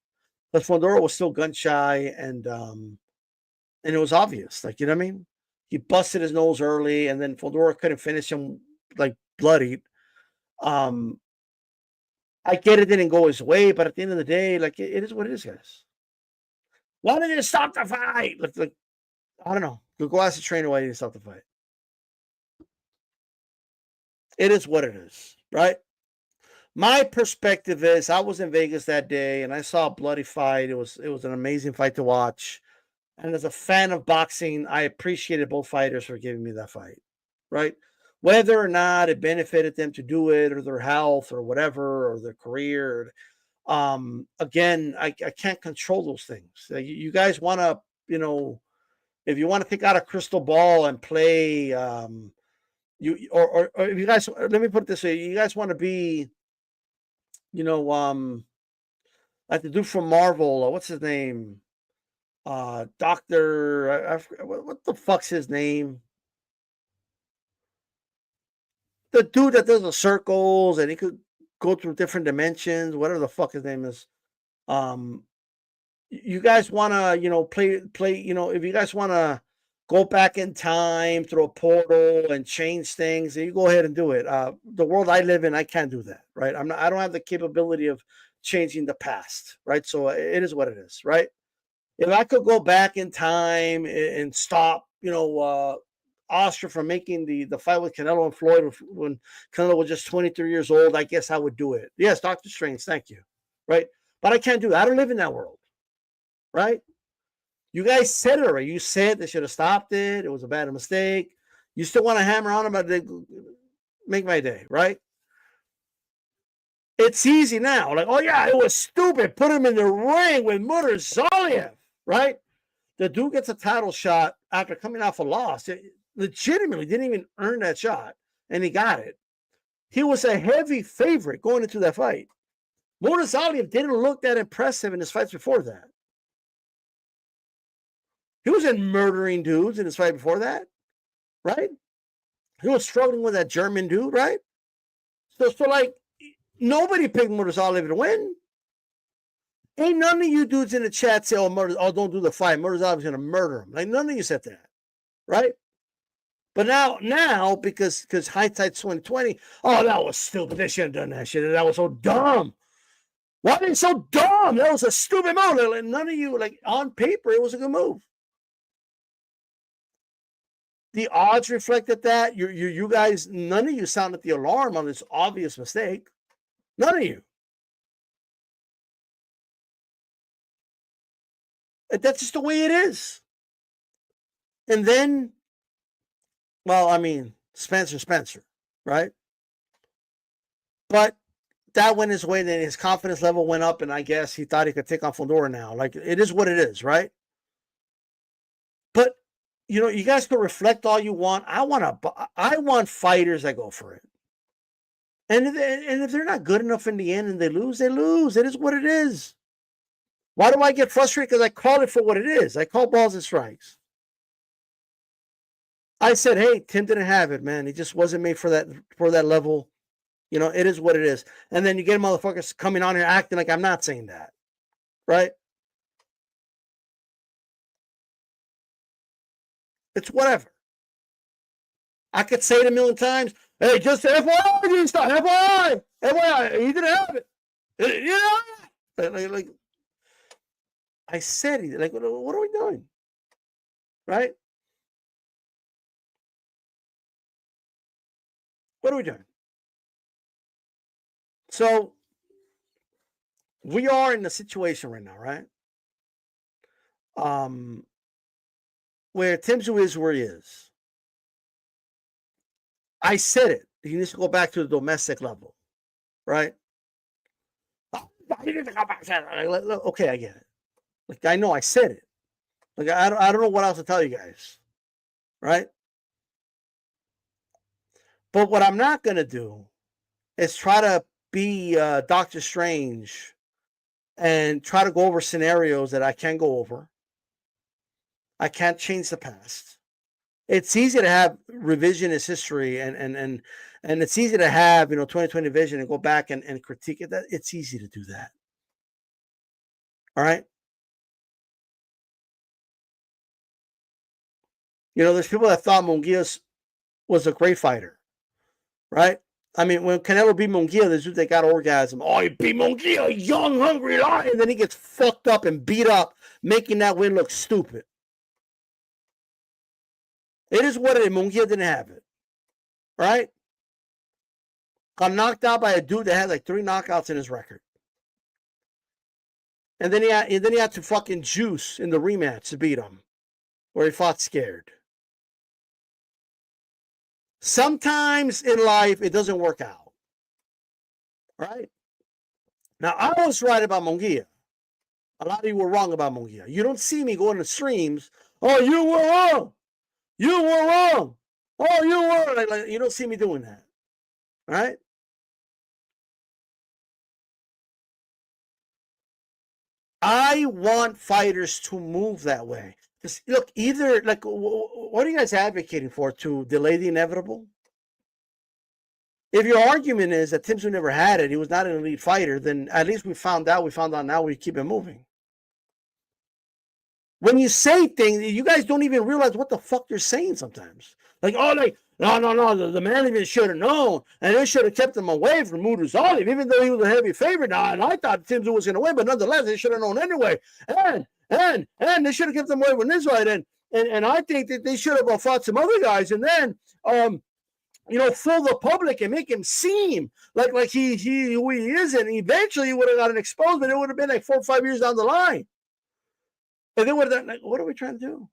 But Fundora was still gun shy, and it was obvious. Like, you know what I mean? He busted his nose early, and then Fundora couldn't finish him, like, bloodied. Um, I get it didn't go his way, but at the end of the day, like, it is what it is, guys. Why didn't you stop the fight? Like, I don't know. Go ask the trainer why he didn't stop the fight. It is what it is, right? My perspective is, I was in Vegas that day and I saw a bloody fight. It was an amazing fight to watch. And as a fan of boxing, I appreciated both fighters for giving me that fight, right? Whether or not it benefited them to do it, or their health, or whatever, or their career. Again, I can't control those things. You guys want to, if you want to take out a crystal ball and play, or if you guys, let me put it this way, you guys want to be, like the dude from Marvel, what's his name? Doctor, what the fuck's his name? The dude that does the circles and he could go through different dimensions, whatever the fuck his name is. You guys want to, play, if you guys want to go back in time through a portal and change things, you go ahead and do it. The world I live in, I can't do that, right? I don't have the capability of changing the past, right? So it is what it is, right? If I could go back in time and stop, Oscar from making the fight with Canelo and Floyd when Canelo was just 23 years old, I guess I would do it. Yes, Dr. Strange, thank you, right? But I can't do that. I don't live in that world, right? You guys said it already. You said they should have stopped it. It was a bad mistake. You still want to hammer on them, but make my day, right? It's easy now. Like, oh yeah, it was stupid. Put him in the ring with Murtazayev, right? The dude gets a title shot after coming off a loss. It legitimately didn't even earn that shot, and he got it. He was a heavy favorite going into that fight. Murtazayev didn't look that impressive in his fights before that. He wasn't murdering dudes in his fight before that, right? He was struggling with that German dude, right? So like, nobody picked Murtazayev to win. Ain't none of you dudes in the chat say, oh, don't do the fight. Murtazayev's going to murder him. Like, none of you said that, right? But now because hindsight's 2020, oh, that was stupid. They shouldn't have done that shit. That was so dumb. Why are they so dumb? That was a stupid move. Like, none of you, like, on paper, it was a good move. The odds reflected that. You guys, none of you sounded the alarm on this obvious mistake. None of you. That's just the way it is. And then, well, I mean, Spencer, right? But that went his way, and then his confidence level went up, and I guess he thought he could take on Fundora now. Like, it is what it is, right? But, you guys can reflect all you want. I want fighters that go for it. And if they're not good enough in the end and they lose, they lose. It is what it is. Why do I get frustrated? Because I call it for what it is. I call balls and strikes. I said, hey, Tim didn't have it, man. He just wasn't made for that level. It is what it is. And then you get motherfuckers coming on here acting like I'm not saying that, right? It's whatever. I could say it a million times. Hey, just FYI, you didn't stop. FYI, he didn't have it. Like I said, like, what are we doing? Right? What are we doing? So we are in a situation right now, right? Where Tszyu is where he is. I said it. He needs to go back to the domestic level, right? Okay, I get it. Like, I know I said it. Like, I don't know what else to tell you guys, right? But what I'm not going to do is try to be Doctor Strange and try to go over scenarios that I can't go over. I can't change the past. It's easy to have revisionist history and it's easy to have 2020 vision and go back and critique it. It's easy to do that. All right. You know, there's people that thought Munguia was a great fighter, right? I mean, when Canelo beat Munguia, there's dude that got orgasm. Oh, he beat Munguia, young, hungry lion. And then he gets fucked up and beat up, making that win look stupid. It is what it is. Munguia didn't have it, right? Got knocked out by a dude that had like 3 knockouts in his record. And then he had to fucking juice in the rematch to beat him, where he fought scared. Sometimes in life, it doesn't work out. Right? Now, I was right about Munguia. A lot of you were wrong about Munguia. You don't see me going to streams. Oh, you were wrong. You were wrong. Oh, you were. Like, you don't see me doing that. Right? I want fighters to move that way. Just, look, either, like, what are you guys advocating for? To delay the inevitable? If your argument is that Tszyu never had it, he was not an elite fighter, then at least we found out now, we keep it moving. When you say things, you guys don't even realize what the fuck you're saying sometimes. Like, oh, like, no, the management should have known, and they should have kept him away from Muruzalim, even though he was a heavy favorite now, and I thought Tszyu was going to win, but nonetheless, they should have known anyway. And they should have kept him away from this fight, and I think that they should have fought some other guys, and then, fool the public and make him seem like he who he is, and eventually he would have gotten exposed, but it would have been like 4 or 5 years down the line. And then what are we trying to do?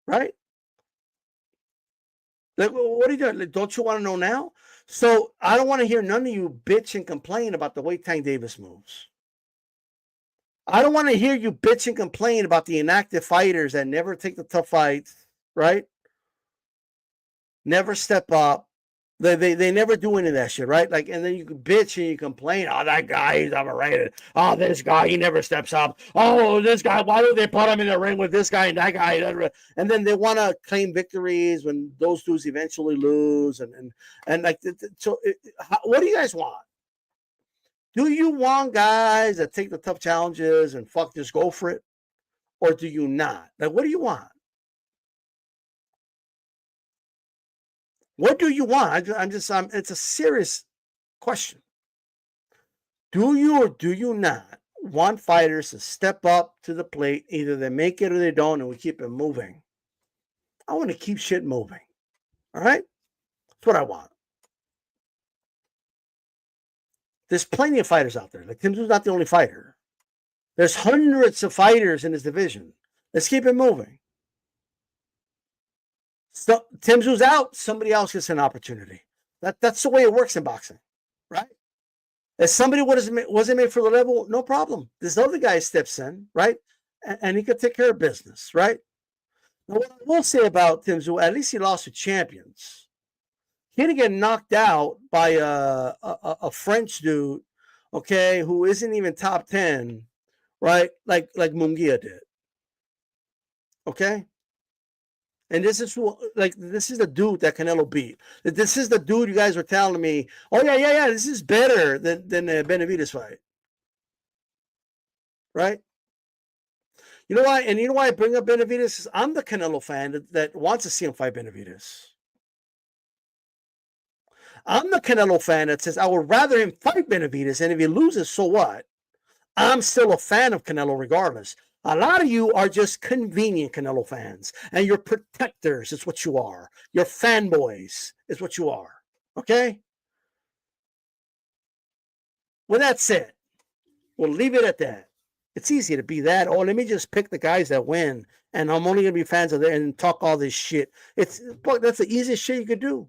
Right? Like, what are you doing? Like, don't you want to know now? So I don't want to hear none of you bitch and complain about the way Tank Davis moves. I don't want to hear you bitch and complain about the inactive fighters that never take the tough fights, right? Never step up. They never do any of that shit, right? Like, and then you can bitch and you complain. Oh, that guy, he's overrated. Oh, this guy, he never steps up. Oh, this guy, why do they put him in the ring with this guy and that guy? And then they want to claim victories when those dudes eventually lose. And like, so what do you guys want? Do you want guys that take the tough challenges and just go for it? Or do you not? Like, what do you want? What do you want? It's a serious question. Do you or do you not want fighters to step up to the plate? Either they make it or they don't, and we keep it moving. I want to keep shit moving. All right? That's what I want. There's plenty of fighters out there. Like, Tszyu's not the only fighter. There's hundreds of fighters in this division. Let's keep it moving. So, Tszyu's out, somebody else gets an opportunity. That's the way it works in boxing, right? If somebody wasn't made for the level, no problem. This other guy steps in, right? And he could take care of business, right? Now, what I will say about Tszyu, at least he lost to champions. He didn't get knocked out by a French dude, okay, who isn't even top 10, right? Like Munguia did. Okay? And this is the dude that Canelo beat. This is the dude you guys were telling me, oh, yeah, this is better than the Benavidez fight. Right? You know why? And you know why I bring up Benavidez? I'm the Canelo fan that wants to see him fight Benavidez. I'm the Canelo fan that says I would rather him fight Benavidez, and if he loses, so what? I'm still a fan of Canelo regardless. A lot of you are just convenient Canelo fans, and you're protectors. It's what you are. You're fanboys. It's what you are. Okay? Well, that's it. We'll leave it at that. It's easy to be that. Oh, let me just pick the guys that win, and I'm only going to be fans of them and talk all this shit. That's the easiest shit you could do.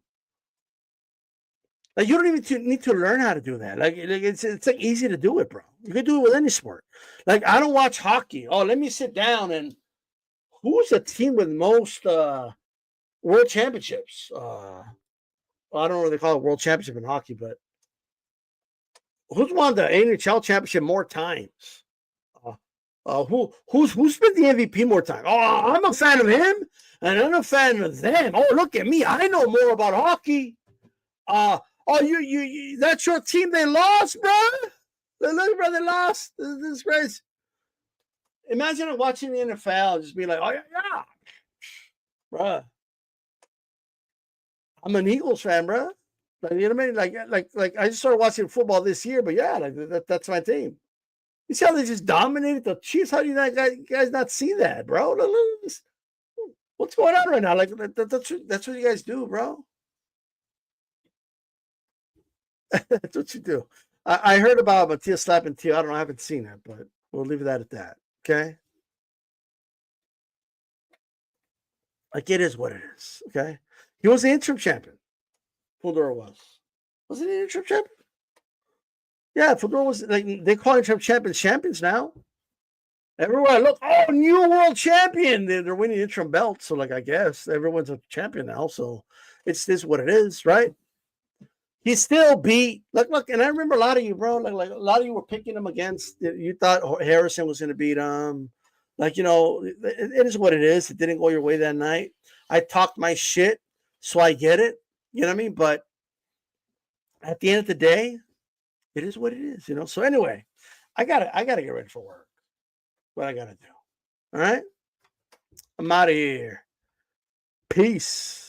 Like, you don't even need to learn how to do that. Like it's like easy to do it, bro. You can do it with any sport. Like, I don't watch hockey. Oh, let me sit down and who's the team with most world championships? I don't know what they call it, world championship in hockey, but who's won the NHL championship more times? Who's been the MVP more times? Oh, I'm a fan of him, and I'm a fan of them. Oh, look at me. I know more about hockey. Oh, you that's your team they lost, bro? Look, bro, they lost. This is crazy. Imagine watching the NFL and just be like, oh, yeah. Bruh. I'm an Eagles fan, bro. Like, you know what I mean? Like I just started watching football this year, but yeah, like that's my team. You see how they just dominated the Chiefs? How do you guys not see that, bro? What's going on right now? Like that's what you guys do, bro. That's what you do. I heard about Matthias slapping Tszyu. I don't know. I haven't seen it, but we'll leave that at that. Okay. Like it is what it is. Okay. He was the interim champion. Fundora was. Was he the interim champion? Yeah, Fundora was like they call interim champions now. Everywhere I look, oh, new world champion. They're winning interim belts. So, like, I guess everyone's a champion now. So it's this what it is, right? He still beat look, and I remember a lot of you, bro. Like a lot of you were picking him against. You thought Harrison was going to beat him. Like, you know, it is what it is. It didn't go your way that night. I talked my shit, so I get it. You know what I mean? But at the end of the day, it is what it is, you know. So anyway, I gotta get ready for work. What I gotta do. All right. I'm out of here. Peace.